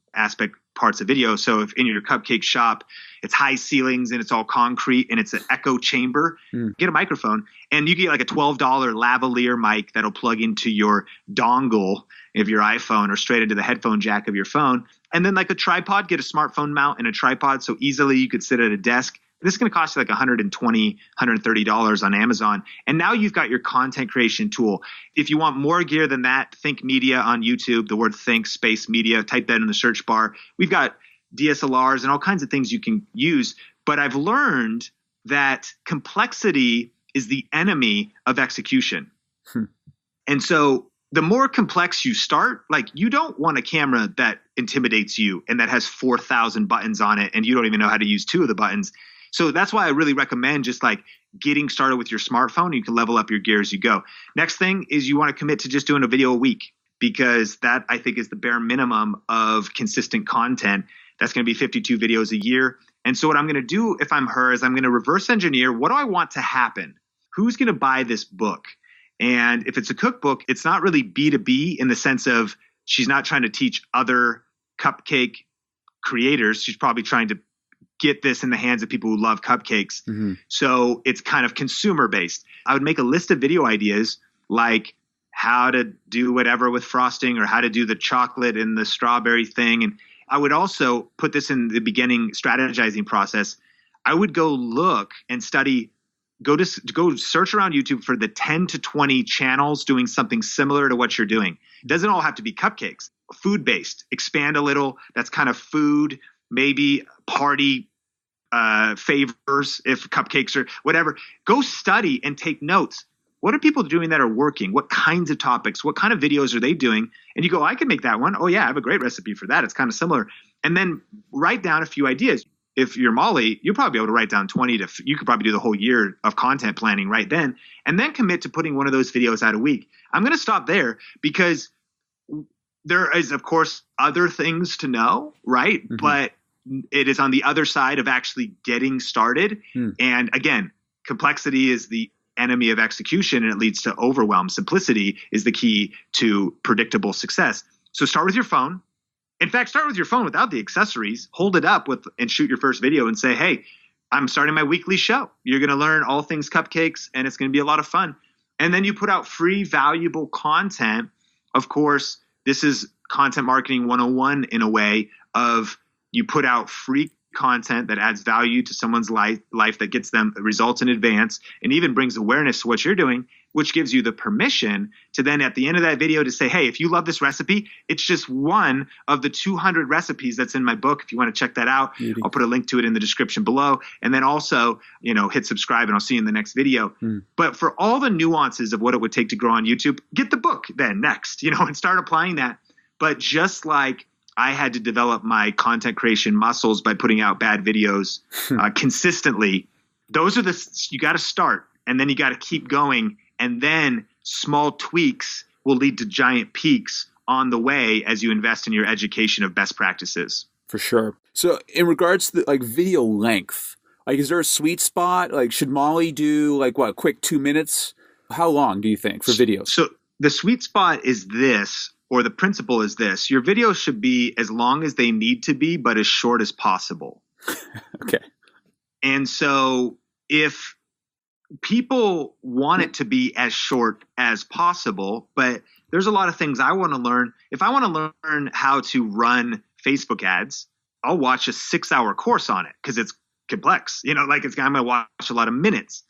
parts of video. So if in your cupcake shop, it's high ceilings and it's all concrete and it's an echo chamber, get a microphone, and you get like a $12 lavalier mic that'll plug into your dongle of your iPhone or straight into the headphone jack of your phone. And then like a tripod, get a smartphone mount and a tripod. So easily you could sit at a desk. This is going to cost you like $120, $130 on Amazon. And now you've got your content creation tool. If you want more gear than that, Think Media on YouTube, the word Think space media, type that in the search bar. We've got DSLRs and all kinds of things you can use. But I've learned that complexity is the enemy of execution. And so the more complex you start, like you don't want a camera that intimidates you and that has 4,000 buttons on it and you don't even know how to use 2 of the buttons. So that's why I really recommend just like getting started with your smartphone. You can level up your gear as you go. Next thing is you want to commit to just doing a video a week, because that I think is the bare minimum of consistent content. That's going to be 52 videos a year. And so what I'm going to do if I'm her is I'm going to reverse engineer. What do I want to happen? Who's going to buy this book? And if it's a cookbook, it's not really B2B in the sense of she's not trying to teach other cupcake creators. She's probably trying to get this in the hands of people who love cupcakes. So it's kind of consumer based. I would make a list of video ideas like how to do whatever with frosting or how to do the chocolate and the strawberry thing. And I would also put this in the beginning strategizing process. I would go look and study, go search around YouTube for the 10 to 20 channels doing something similar to what you're doing. It doesn't all have to be cupcakes. Food based, expand a little. That's kind of food, maybe party favors if cupcakes or whatever. Go study and take notes. What are people doing that are working? What kinds of topics? What kind of videos are they doing? And you go, I can make that one. Oh yeah, I have a great recipe for that. It's kind of similar. And then write down a few ideas. If you're Molly, you'll probably be able to write down you could probably do the whole year of content planning right then, and then commit to putting one of those videos out a week. I'm going to stop there because there is, of course, other things to know, right? But it is on the other side of actually getting started. And again, complexity is the enemy of execution, and it leads to overwhelm. Simplicity is the key to predictable success. So start with your phone. In fact, start with your phone without the accessories. Hold it up and shoot your first video and say, hey, I'm starting my weekly show. You're going to learn all things cupcakes, and it's going to be a lot of fun. And then you put out free, valuable content. Of course, this is content marketing 101 in a way of you put out free content that adds value to someone's life that gets them results in advance and even brings awareness to what you're doing, which gives you the permission to then at the end of that video to say, hey, if you love this recipe, it's just one of the 200 recipes that's in my book. If you want to check that out, I'll put a link to it in the description below. And then also, hit subscribe and I'll see you in the next video. But for all the nuances of what it would take to grow on YouTube, get the book then next, and start applying that. But just like I had to develop my content creation muscles by putting out bad videos consistently. You got to start and then you got to keep going. And then small tweaks will lead to giant peaks on the way as you invest in your education of best practices. For sure. So in regards to video length, is there a sweet spot? Should Molly do quick 2 minutes? How long do you think for videos? So the sweet spot is this. Or the principle is this: your videos should be as long as they need to be, but as short as possible. Okay. And so if people want it to be as short as possible, but there's a lot of things I want to learn. If I want to learn how to run Facebook ads, I'll watch a 6-hour course on it because it's complex. I'm going to watch a lot of minutes.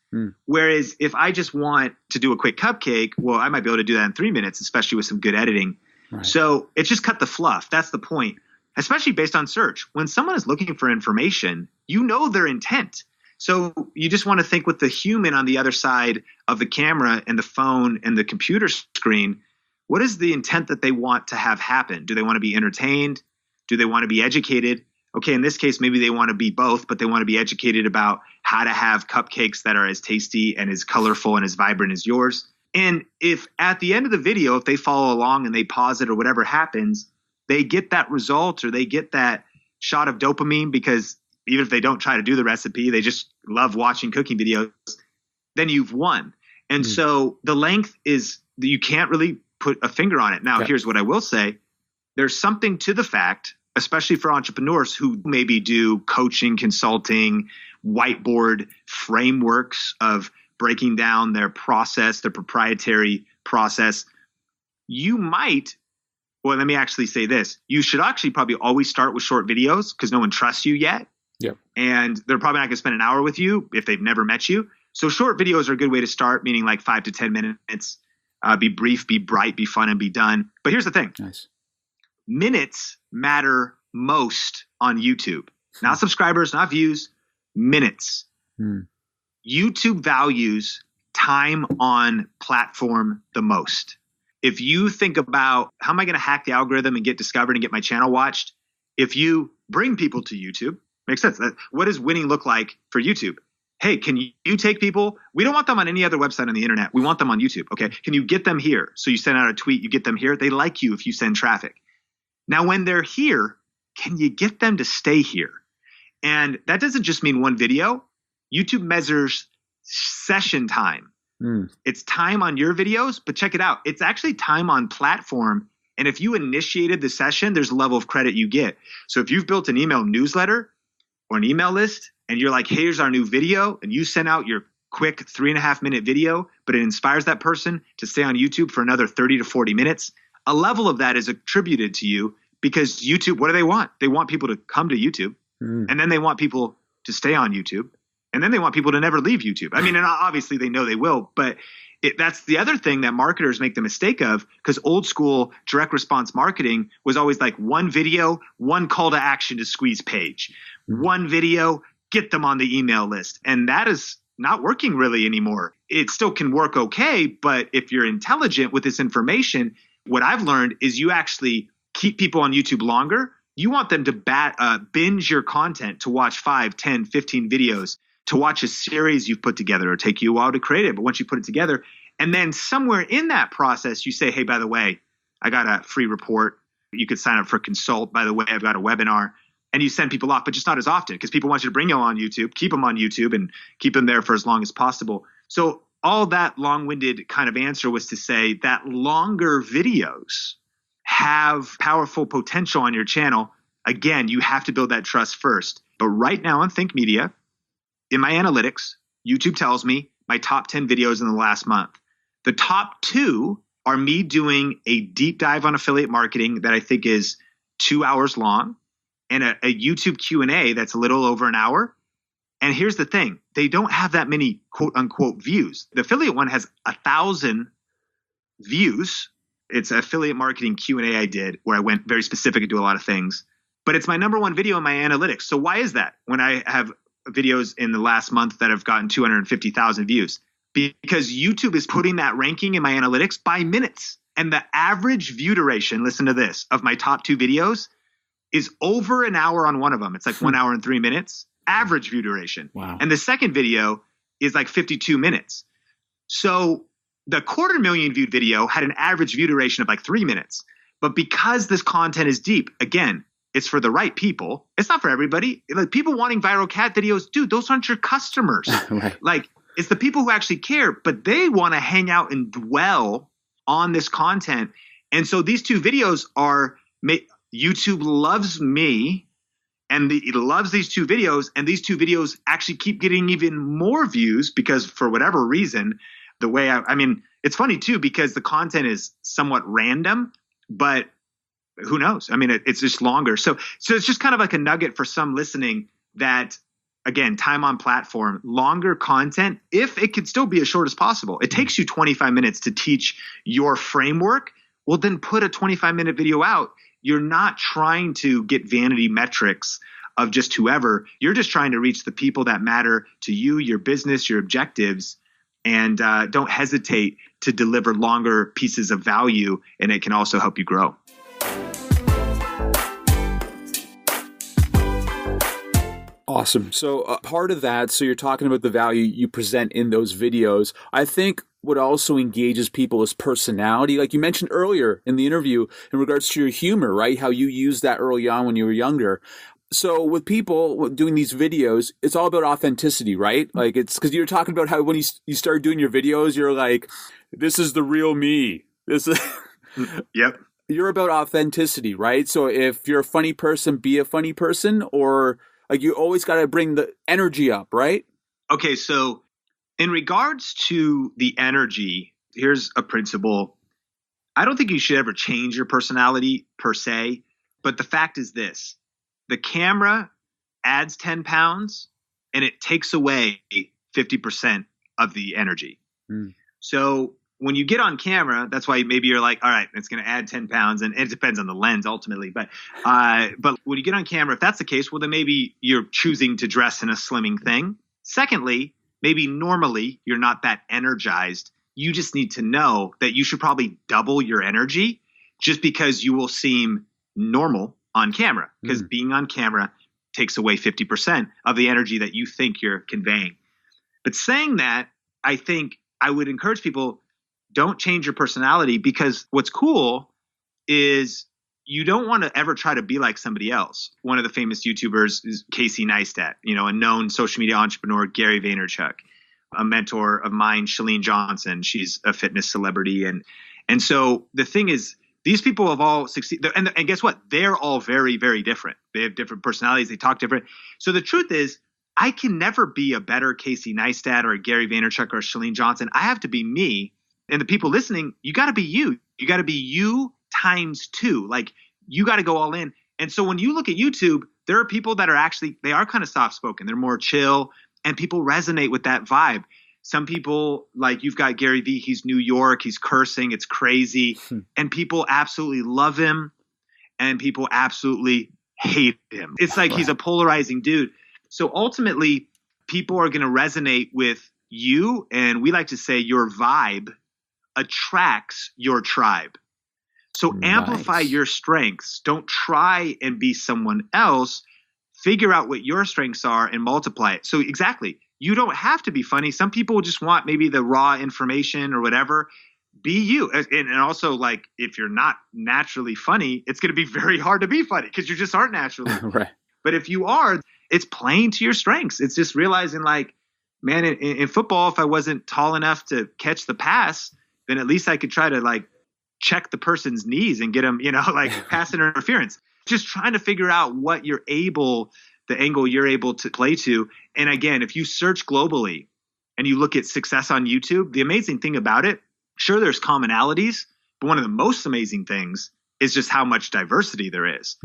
Whereas if I just want to do a quick cupcake, well, I might be able to do that in 3 minutes, especially with some good editing. Right. So it's just cut the fluff. That's the point, especially based on search. When someone is looking for information, their intent. So you just want to think with the human on the other side of the camera and the phone and the computer screen. What is the intent that they want to have happen? Do they want to be entertained? Do they want to be educated? Okay, in this case, maybe they want to be both, but they want to be educated about how to have cupcakes that are as tasty and as colorful and as vibrant as yours. And if at the end of the video, if they follow along and they pause it or whatever happens, they get that result or they get that shot of dopamine because even if they don't try to do the recipe, they just love watching cooking videos, then you've won. And so the length is you can't really put a finger on it. Now, here's what I will say. There's something to the fact, especially for entrepreneurs who maybe do coaching, consulting, whiteboard frameworks of breaking down their process, their proprietary process. You might, well, let me actually say this. You should actually probably always start with short videos because no one trusts you yet. Yep. And they're probably not going to spend an hour with you if they've never met you. So short videos are a good way to start, meaning like 5 to 10 minutes. Be brief, be bright, be fun, and be done. But here's the thing. Nice. Minutes matter most on YouTube. Not subscribers, not views, minutes. YouTube values time on platform the most. If you think about how am I going to hack the algorithm and get discovered and get my channel watched, if you bring people to YouTube, makes sense. What does winning look like for YouTube? Hey, can you take people? We don't want them on any other website on the internet. We want them on YouTube. Okay. Can you get them here? So you send out a tweet, you get them here. They like you if you send traffic. Now, when they're here, can you get them to stay here? And that doesn't just mean one video. YouTube measures session time. It's time on your videos, but check it out. It's actually time on platform. And if you initiated the session, there's a level of credit you get. So if you've built an email newsletter or an email list and you're like, hey, here's our new video, and you send out your quick 3.5-minute video, but it inspires that person to stay on YouTube for another 30 to 40 minutes, a level of that is attributed to you because YouTube, what do they want? They want people to come to YouTube, and then they want people to stay on YouTube, and then they want people to never leave YouTube. I mean, and obviously they know they will, but that's the other thing that marketers make the mistake of, because old school direct response marketing was always like one video, one call to action to squeeze page, one video, get them on the email list. And that is not working really anymore. It still can work okay, but if you're intelligent with this information, what I've learned is you actually keep people on YouTube longer. You want them to binge your content, to watch 5, 10, 15 videos, to watch a series you've put together. It'll take you a while to create it, but once you put it together, and then somewhere in that process, you say, hey, by the way, I got a free report. You could sign up for consult. By the way, I've got a webinar. And you send people off, but just not as often because people want you to bring you on YouTube, keep them on YouTube, and keep them there for as long as possible. So all that long-winded kind of answer was to say that longer videos have powerful potential on your channel. Again, you have to build that trust first. But right now on Think Media, in my analytics, YouTube tells me my top 10 videos in the last month. The top 2 are me doing a deep dive on affiliate marketing that I think is 2 hours long, and a YouTube Q&A that's a little over an hour. And here's the thing. They don't have that many quote unquote views. The affiliate one has 1,000 views. It's an affiliate marketing Q&A I did where I went very specific and do a lot of things. But it's my number 1 video in my analytics. So why is that when I have videos in the last month that have gotten 250,000 views? Because YouTube is putting that ranking in my analytics by minutes. And the average view duration, listen to this, of my top 2 videos is over an hour on one of them. It's like 1 hour and 3 minutes, average view duration. Wow. And the second video is like 52 minutes. So the 250,000 viewed video had an average view duration of like 3 minutes. But because this content is deep, again, it's for the right people. It's not for everybody. Like people wanting viral cat videos, dude, those aren't your customers. Right. Like it's the people who actually care, but they want to hang out and dwell on this content. And so these 2 videos are YouTube loves me And he loves these 2 videos, and these 2 videos actually keep getting even more views because for whatever reason, the way I mean, it's funny too, because the content is somewhat random, but who knows? I mean, it's just longer. So it's just kind of like a nugget for some listening that, again, time on platform, longer content, if it could still be as short as possible. It takes you 25 minutes to teach your framework. Well, then put a 25-minute video out. You're not trying to get vanity metrics of just whoever. You're just trying to reach the people that matter to you, your business, your objectives, and don't hesitate to deliver longer pieces of value, and it can also help you grow. Awesome. So part of that, so you're talking about the value you present in those videos. I think what also engages people is personality. Like you mentioned earlier in the interview in regards to your humor, right? How you used that early on when you were younger. So with people doing these videos, it's all about authenticity, right? Like it's because you're talking about how when you start doing your videos, you're like, this is the real me. This is Yep. You're about authenticity, right? So if you're a funny person, be a funny person, or like you always got to bring the energy up, right? Okay, so in regards to the energy, here's a principle. I don't think you should ever change your personality per se, but the fact is this. The camera adds 10 pounds and it takes away 50% of the energy. So when you get on camera, that's why maybe you're like, all right, it's going to add 10 pounds. And it depends on the lens ultimately. But when you get on camera, if that's the case, well, then maybe you're choosing to dress in a slimming thing. Secondly, maybe normally you're not that energized. You just need to know that you should probably double your energy just because you will seem normal on camera, because being on camera takes away 50% of the energy that you think you're conveying. But saying that, I think I would encourage people, don't change your personality, because what's cool is you don't want to ever try to be like somebody else. One of the famous YouTubers is Casey Neistat, a known social media entrepreneur, Gary Vaynerchuk, a mentor of mine, Chalene Johnson. She's a fitness celebrity. And so the thing is, these people have all succeeded. And guess what? They're all very, very different. They have different personalities. They talk different. So the truth is, I can never be a better Casey Neistat or a Gary Vaynerchuk or Chalene Johnson. I have to be me. And the people listening, you got to be you. You got to be you times 2. Like, you got to go all in. And so when you look at YouTube, there are people that are actually, they are kind of soft spoken. They're more chill, and people resonate with that vibe. Some people, like you've got Gary Vee, he's New York, he's cursing, it's crazy. And people absolutely love him, and people absolutely hate him. It's like he's a polarizing dude. So ultimately, people are going to resonate with you. And we like to say your vibe attracts your tribe. So amplify your strengths. Don't try and be someone else. Figure out what your strengths are and multiply it. So exactly, you don't have to be funny. Some people just want maybe the raw information or whatever. Be you. And also, like, if you're not naturally funny, it's going to be very hard to be funny because you just aren't naturally. Right. But if you are, it's playing to your strengths. It's just realizing, like, man, in football, if I wasn't tall enough to catch the pass, then at least I could try to, like, check the person's knees and get them, like pass interference. Just trying to figure out what the angle you're able to play to. And again, if you search globally and you look at success on YouTube, the amazing thing about it, sure, there's commonalities, but one of the most amazing things is just how much diversity there is.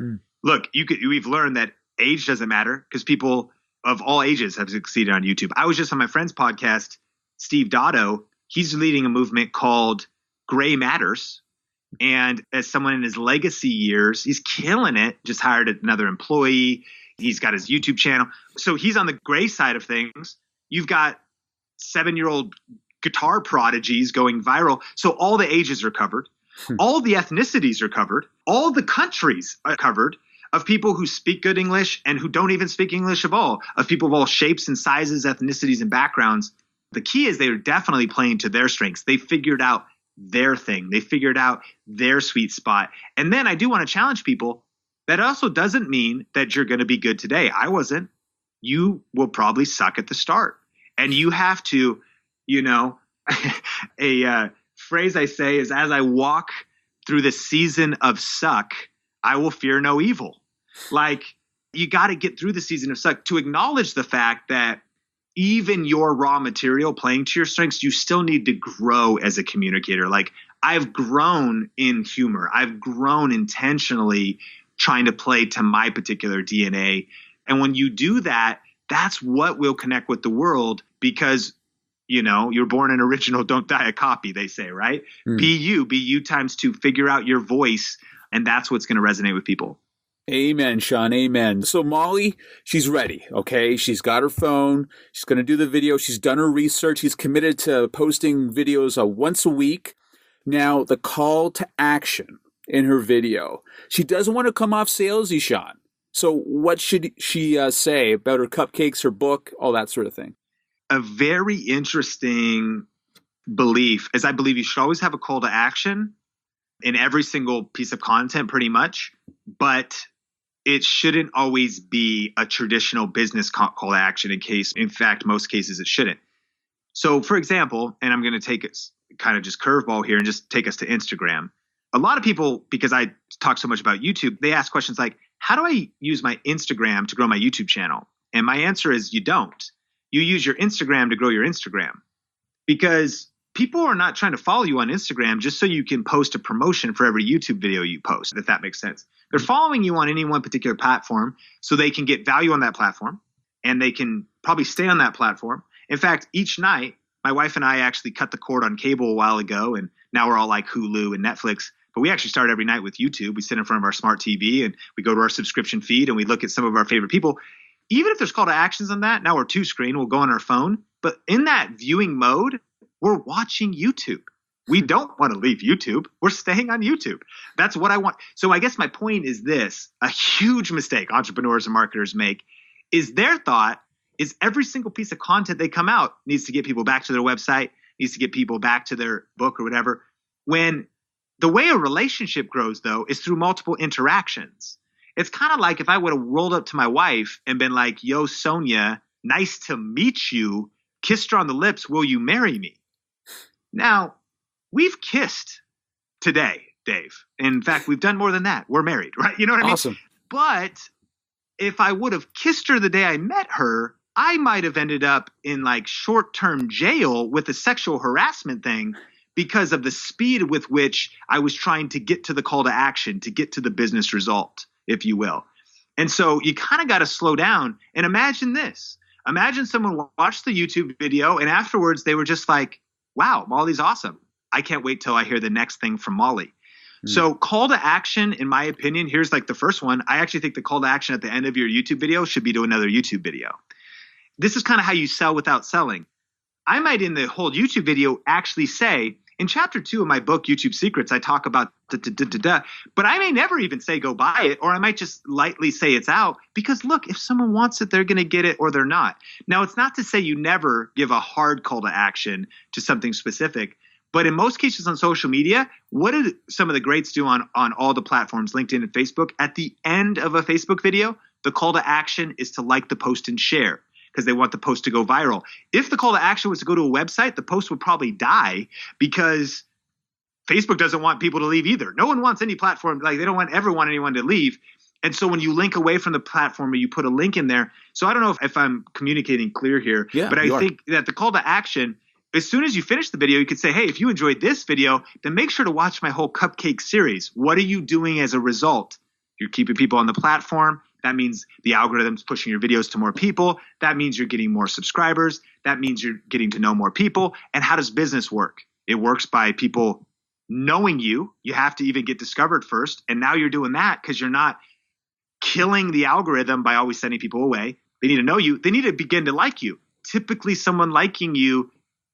Look, we've learned that age doesn't matter because people of all ages have succeeded on YouTube. I was just on my friend's podcast, Steve Dotto. He's leading a movement called Gray Matters. And as someone in his legacy years, he's killing it. Just hired another employee. He's got his YouTube channel. So he's on the gray side of things. You've got 7-year-old guitar prodigies going viral. So all the ages are covered. All the ethnicities are covered. All the countries are covered, of people who speak good English and who don't even speak English at all, of people of all shapes and sizes, ethnicities, and backgrounds. The key is they're definitely playing to their strengths. They figured out their thing. They figured out their sweet spot. And then I do want to challenge people. That also doesn't mean that you're going to be good today. I wasn't. You will probably suck at the start. And you have to, a phrase I say is, as I walk through the season of suck, I will fear no evil. Like, you got to get through the season of suck to acknowledge the fact that even your raw material playing to your strengths, you still need to grow as a communicator. Like, I've grown in humor. I've grown intentionally trying to play to my particular DNA. And when you do that, that's what will connect with the world, because, you know, you're born an original, don't die a copy, they say, right? Be you times 2, figure out your voice. And that's what's going to resonate with people. Amen, Sean. Amen. So Molly, she's ready. Okay. She's got her phone. She's going to do the video. She's done her research. She's committed to posting videos once a week. Now, the call to action in her video. She doesn't want to come off salesy, Sean. So what should she say about her cupcakes, her book, all that sort of thing? A very interesting belief is I believe you should always have a call to action in every single piece of content pretty much, but it shouldn't always be a traditional business call to action in fact, most cases it shouldn't. So for example, and I'm going to take it kind of just curveball here and just take us to Instagram. A lot of people, because I talk so much about YouTube, they ask questions like, how do I use my Instagram to grow my YouTube channel? And my answer is you don't. You use your Instagram to grow your Instagram, because people are not trying to follow you on Instagram just so you can post a promotion for every YouTube video you post, if that makes sense. They're following you on any one particular platform so they can get value on that platform, and they can probably stay on that platform. In fact, each night, my wife and I actually cut the cord on cable a while ago, and now we're all like Hulu and Netflix. But we actually start every night with YouTube. We sit in front of our smart TV and we go to our subscription feed and we look at some of our favorite people. Even if there's call to actions on that, now we're 2-screen, we'll go on our phone. But in that viewing mode, we're watching YouTube. We don't want to leave YouTube. We're staying on YouTube. That's what I want. So I guess my point is this: a huge mistake entrepreneurs and marketers make is their thought is every single piece of content they come out needs to get people back to their website, needs to get people back to their book or whatever. When the way a relationship grows, though, is through multiple interactions. It's kind of like if I would have rolled up to my wife and been like, yo, Sonia, nice to meet you. Kissed her on the lips. Will you marry me? Now, we've kissed today, Dave. In fact, we've done more than that. We're married, right? You know what I mean? Awesome. But if I would have kissed her the day I met her, I might have ended up in like short-term jail with a sexual harassment thing because of the speed with which I was trying to get to the call to action, to get to the business result, if you will. And so you kind of got to slow down and imagine this. Imagine someone watched the YouTube video and afterwards they were just like, wow, Molly's awesome. I can't wait till I hear the next thing from Molly. So call to action, in my opinion, here's like the first one. I actually think the call to action at the end of your YouTube video should be to another YouTube video. This is kind of how you sell without selling. I might in the whole YouTube video actually say, in chapter 2 of my book, YouTube Secrets, I talk about but I may never even say go buy it, or I might just lightly say it's out because look, if someone wants it, they're going to get it or they're not. Now, it's not to say you never give a hard call to action to something specific, but in most cases on social media, what did some of the greats do on all the platforms, LinkedIn and Facebook? At the end of a Facebook video, the call to action is to like the post and share, because they want the post to go viral. If the call to action was to go to a website, the post would probably die because Facebook doesn't want people to leave either. No one wants any platform, like they don't ever want anyone to leave. And so when you link away from the platform or you put a link in there, so I don't know if I'm communicating clear here, but I think that the call to action, as soon as you finish the video, you could say, hey, if you enjoyed this video, then make sure to watch my whole cupcake series. What are you doing as a result? You're keeping people on the platform. That means the algorithm's pushing your videos to more people. That means you're getting more subscribers. That means you're getting to know more people. And how does business work? It works by people knowing you. You have to even get discovered first. And now you're doing that because you're not killing the algorithm by always sending people away. They need to know you. They need to begin to like you. Typically, someone liking you,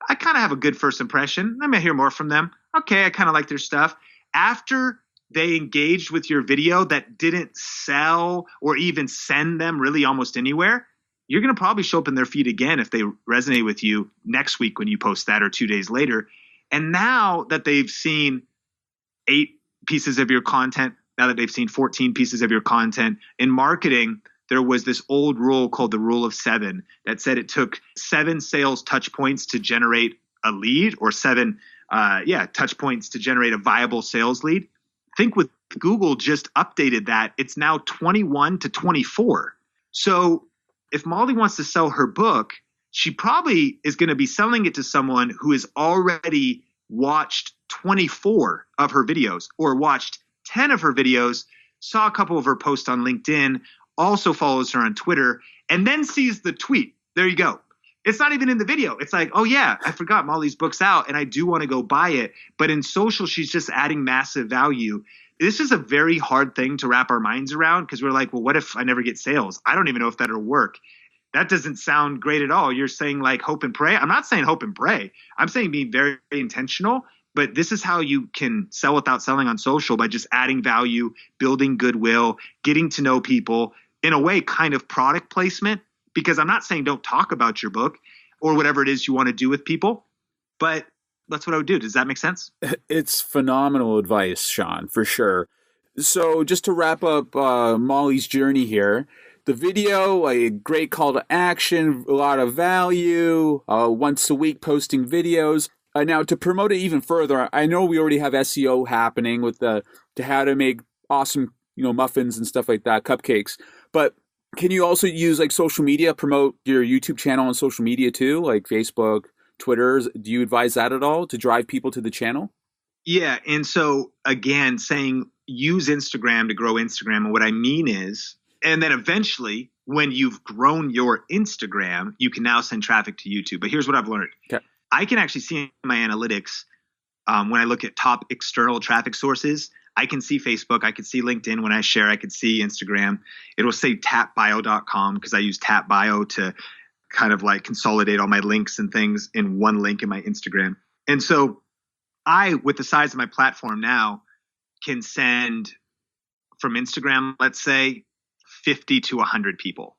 I kind of have a good first impression. I may hear more from them. Okay, I kind of like their stuff. After they engaged with your video that didn't sell or even send them really almost anywhere, you're going to probably show up in their feed again if they resonate with you next week when you post that or 2 days later. And now that they've seen 8 pieces of your content, now that they've seen 14 pieces of your content in marketing, there was this old rule called the rule of 7 that said it took 7 sales touch points to generate a lead, or 7 touch points to generate a viable sales lead. Think with Google just updated that. It's now 21 to 24. So if Molly wants to sell her book, she probably is going to be selling it to someone who has already watched 24 of her videos or watched 10 of her videos, saw a couple of her posts on LinkedIn, also follows her on Twitter, and then sees the tweet. There you go. It's not even in the video. It's like, oh yeah, I forgot Molly's book's out and I do want to go buy it. But in social, she's just adding massive value. This is a very hard thing to wrap our minds around because we're like, well, what if I never get sales? I don't even know if that'll work. That doesn't sound great at all. You're saying like hope and pray. I'm not saying hope and pray. I'm saying be very, very intentional. But this is how you can sell without selling on social, by just adding value, building goodwill, getting to know people, in a way, kind of product placement. Because I'm not saying don't talk about your book or whatever it is you want to do with people, but that's what I would do. Does that make sense? It's phenomenal advice, Sean, for sure. So just to wrap up Molly's journey here, the video, a great call to action, a lot of value, once a week posting videos. Now, to promote it even further, I know we already have SEO happening with to how to make awesome, muffins and stuff like that, cupcakes. But can you also use like social media, promote your YouTube channel on social media too, like Facebook, Twitter? Do you advise that at all to drive people to the channel? Yeah. And so again, saying use Instagram to grow Instagram. And what I mean is, and then eventually when you've grown your Instagram, you can now send traffic to YouTube. But here's what I've learned. Okay. I can actually see in my analytics when I look at top external traffic sources, I can see Facebook, I can see LinkedIn. When I share, I can see Instagram. It'll say tapbio.com because I use tapbio to kind of like consolidate all my links and things in one link in my Instagram. And so I, with the size of my platform now, can send from Instagram, let's say 50 to 100 people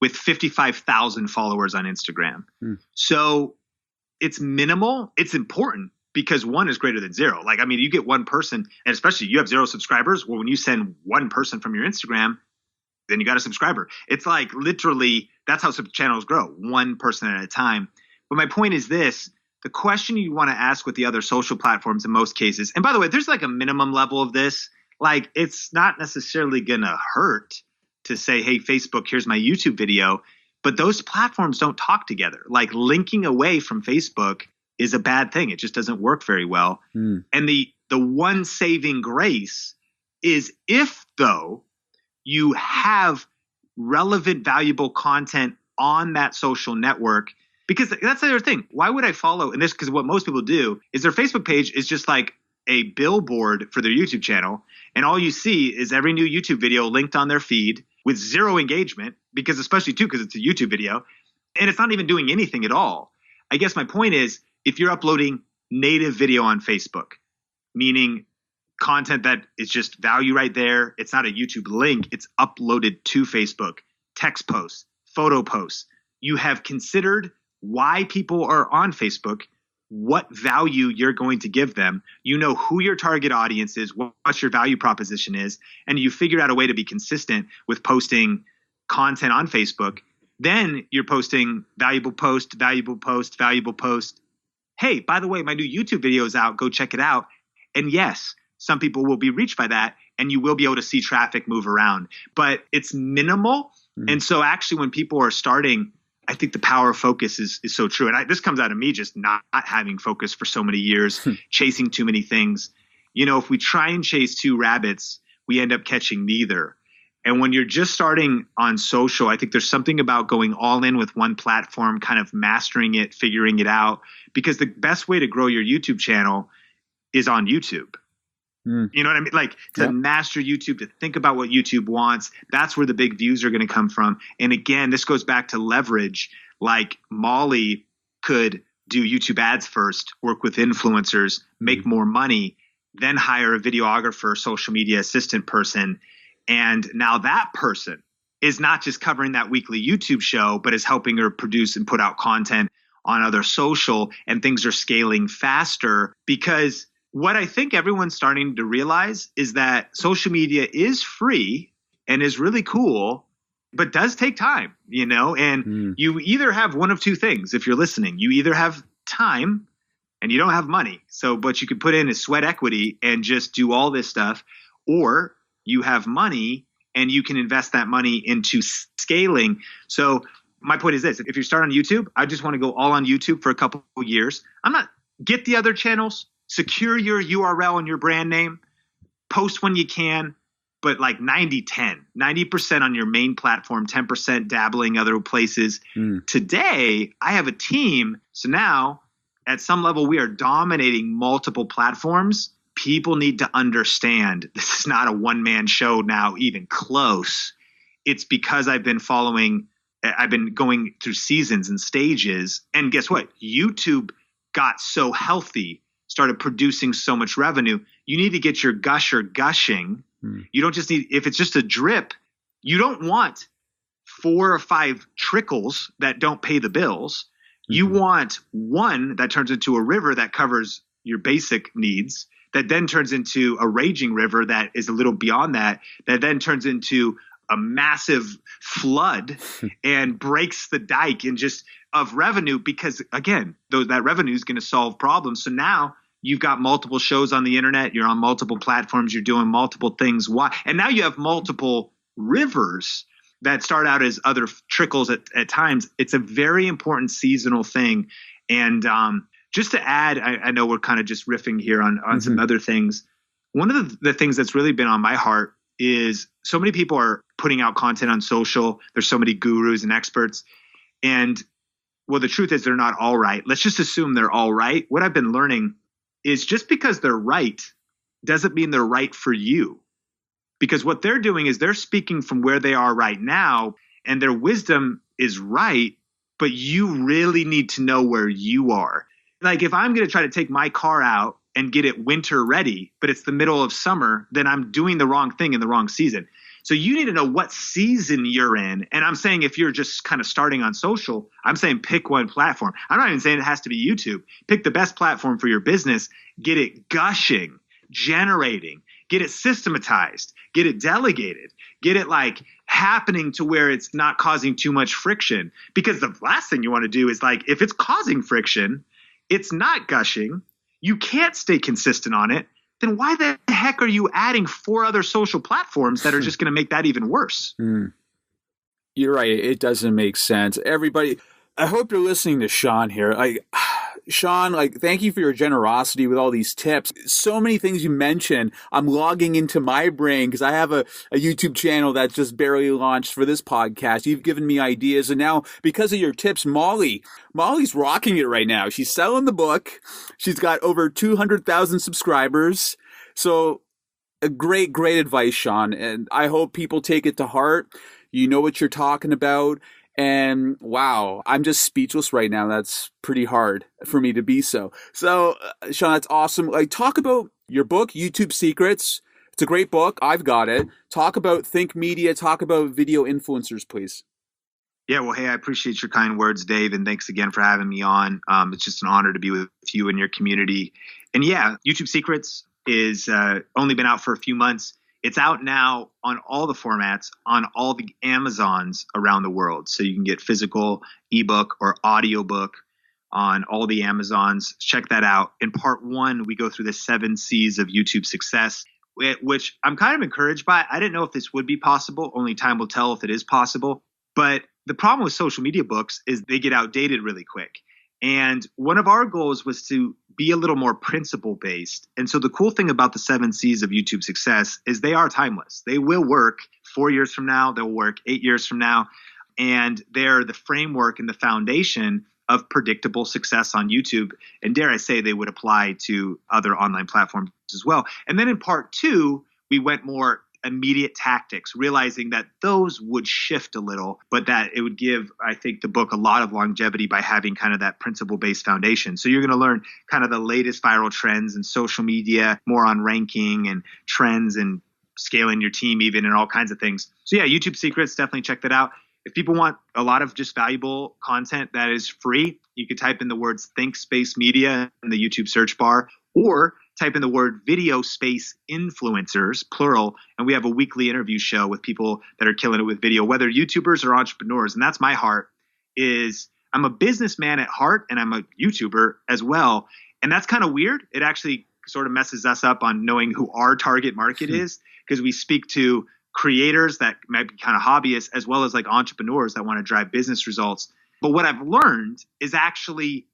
with 55,000 followers on Instagram. So it's minimal. It's important. Because 1 is greater than 0. Like, I mean, you get one person, and especially you have 0 subscribers. Well, when you send one person from your Instagram, then you got a subscriber. It's like literally, that's how channels grow, one person at a time. But my point is this, the question you want to ask with the other social platforms in most cases, and by the way, there's like a minimum level of this. Like, it's not necessarily going to hurt to say, hey, Facebook, here's my YouTube video. But those platforms don't talk together. Like, linking away from Facebook is a bad thing. It just doesn't work very well. And the one saving grace is if, though, you have relevant, valuable content on that social network, because that's the other thing. Why would I follow? And this, because what most people do is their Facebook page is just like a billboard for their YouTube channel. And all you see is every new YouTube video linked on their feed with 0 engagement, because especially too, because it's a YouTube video and it's not even doing anything at all. I guess my point is, if you're uploading native video on Facebook, meaning content that is just value right there, it's not a YouTube link, it's uploaded to Facebook, text posts, photo posts, you have considered why people are on Facebook, what value you're going to give them, you know who your target audience is, what your value proposition is, and you figure out a way to be consistent with posting content on Facebook, then you're posting valuable post, valuable post, valuable post. Hey, by the way, my new YouTube video is out. Go check it out. And yes, some people will be reached by that and you will be able to see traffic move around, but it's minimal. And so actually when people are starting, I think the power of focus is so true. And this comes out of me just not having focus for so many years, chasing too many things. If we try and chase 2 rabbits, we end up catching neither. And when you're just starting on social, I think there's something about going all in with one platform, kind of mastering it, figuring it out, because the best way to grow your YouTube channel is on YouTube. You know what I mean? Like to master YouTube, to think about what YouTube wants. That's where the big views are going to come from. And again, this goes back to leverage. Like Molly could do YouTube ads first, work with influencers, make more money, then hire a videographer, social media assistant person. And now that person is not just covering that weekly YouTube show, but is helping her produce and put out content on other social, and things are scaling faster. Because what I think everyone's starting to realize is that social media is free and is really cool, but does take time, and you either have one of 2 things. If you're listening, you either have time and you don't have money. So, but you could put in a sweat equity and just do all this stuff, or you have money and you can invest that money into scaling. So my point is this: if you start on YouTube, I just want to go all on YouTube for a couple of years. Get the other channels, secure your URL and your brand name, post when you can, but like 90% on your main platform, 10% dabbling other places. Today, I have a team. So now at some level, we are dominating multiple platforms. People need to understand this is not a one-man show now, even close. It's because I've been going through seasons and stages. And guess what? YouTube got so healthy, started producing so much revenue. You need to get your gusher gushing. You don't just need, if it's just a drip, you don't want 4 or 5 trickles that don't pay the bills. You want one that turns into a river that covers your basic needs, that then turns into a raging river that is a little beyond that then turns into a massive flood and breaks the dike and just of revenue, because again, that revenue is going to solve problems. So now you've got multiple shows on the internet, you're on multiple platforms, you're doing multiple things. And now you have multiple rivers that start out as other trickles at times. It's a very important seasonal thing. And just to add, I know we're kind of just riffing here on some other things. One of the things that's really been on my heart is so many people are putting out content on social. There's so many gurus and experts. And well, the truth is they're not all right. Let's just assume they're all right. What I've been learning is just because they're right doesn't mean they're right for you. Because what they're doing is they're speaking from where they are right now, and their wisdom is right, but you really need to know where you are. Like if I'm going to try to take my car out and get it winter ready, but it's the middle of summer, then I'm doing the wrong thing in the wrong season. So you need to know what season you're in. And I'm saying if you're just kind of starting on social, I'm saying pick one platform. I'm not even saying it has to be YouTube. Pick the best platform for your business. Get it gushing, generating, get it systematized, get it delegated, get it like happening to where it's not causing too much friction. Because the last thing you want to do is like, if it's causing friction, it's not gushing, you can't stay consistent on it, then why the heck are you adding 4 other social platforms that are just going to make that even worse? You're right. It doesn't make sense. Everybody, I hope you're listening to Sean here. Sean, thank you for your generosity with all these tips. So many things you mentioned, I'm logging into my brain because I have a YouTube channel that's just barely launched for this podcast. You've given me ideas. And now because of your tips, Molly's rocking it right now. She's selling the book. She's got over 200,000 subscribers. So a great advice, Sean. And I hope people take it to heart. You know what you're talking about. And wow, I'm just speechless right now. That's pretty hard for me to be so. So, Sean, that's awesome. Talk about your book, YouTube Secrets. It's a great book. I've got it. Talk about Think Media. Talk about video influencers, please. Yeah, well, hey, I appreciate your kind words, Dave, and thanks again for having me on. It's just an honor to be with you and your community. And yeah, YouTube Secrets is only been out for a few months. It's out now on all the formats, on all the Amazons around the world. So you can get physical, ebook, or audiobook on all the Amazons. Check that out. In part 1, we go through the 7 C's of YouTube success, which I'm kind of encouraged by. I didn't know if this would be possible. Only time will tell if it is possible. But the problem with social media books is they get outdated really quick. And one of our goals was to be a little more principle-based. And so the cool thing about the 7 C's of YouTube success is they are timeless. They will work 4 years from now. They'll work 8 years from now. And they're the framework and the foundation of predictable success on YouTube. And dare I say, they would apply to other online platforms as well. And then in part 2, we went more immediate tactics, realizing that those would shift a little, but that it would give, I think, the book a lot of longevity by having kind of that principle-based foundation. So you're going to learn kind of the latest viral trends in social media, more on ranking and trends and scaling your team even, and all kinds of things. So yeah, YouTube Secrets, definitely check that out. If people want a lot of just valuable content that is free, you could type in the words Think Space Media in the YouTube search bar, or type in the word Video Space Influencers, plural, and we have a weekly interview show with people that are killing it with video, whether YouTubers or entrepreneurs. And that's my heart. Is I'm a businessman at heart, and I'm a YouTuber as well. And that's kind of weird. It actually sort of messes us up on knowing who our target market is, because we speak to creators that might be kind of hobbyists as well as like entrepreneurs that want to drive business results. But what I've learned is actually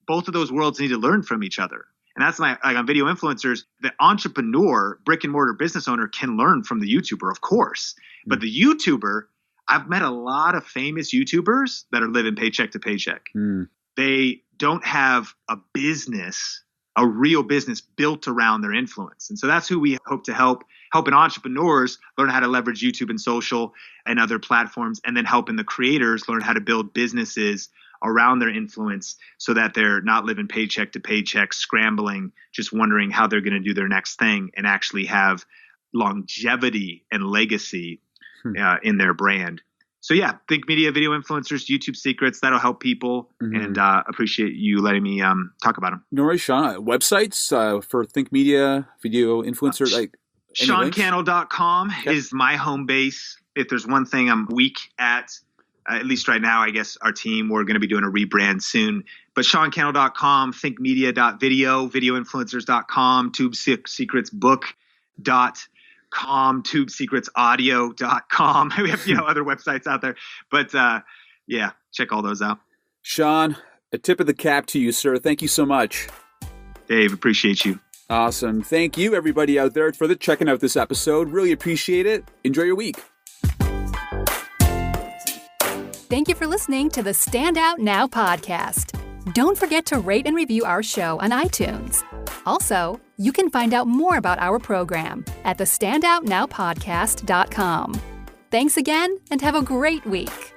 both of those worlds need to learn from each other. And that's like on video influencers, the entrepreneur, brick and mortar business owner can learn from the YouTuber, of course. But the YouTuber, I've met a lot of famous YouTubers that are living paycheck to paycheck. They don't have a business, a real business built around their influence. And so that's who we hope to helping entrepreneurs learn how to leverage YouTube and social and other platforms, and then helping the creators learn how to build businesses around their influence so that they're not living paycheck to paycheck, scrambling, just wondering how they're going to do their next thing, and actually have longevity and legacy in their brand. So yeah, Think Media Video Influencers, YouTube Secrets, that'll help people. And appreciate you letting me talk about them. No worries, Sean. Websites for Think Media Video Influencer, SeanCannell.com is my home base. If there's one thing I'm weak at least right now, I guess our team, we're going to be doing a rebrand soon. But SeanCannell.com, thinkmedia.video, videoinfluencers.com, tubesecretsbook.com, tubesecretsaudio.com. We have other websites out there. But yeah, check all those out. Sean, a tip of the cap to you, sir. Thank you so much. Dave, appreciate you. Awesome. Thank you, everybody out there, for checking out this episode. Really appreciate it. Enjoy your week. Thank you for listening to the Stand Out Now podcast. Don't forget to rate and review our show on iTunes. Also, you can find out more about our program at thestandoutnowpodcast.com. Thanks again, and have a great week.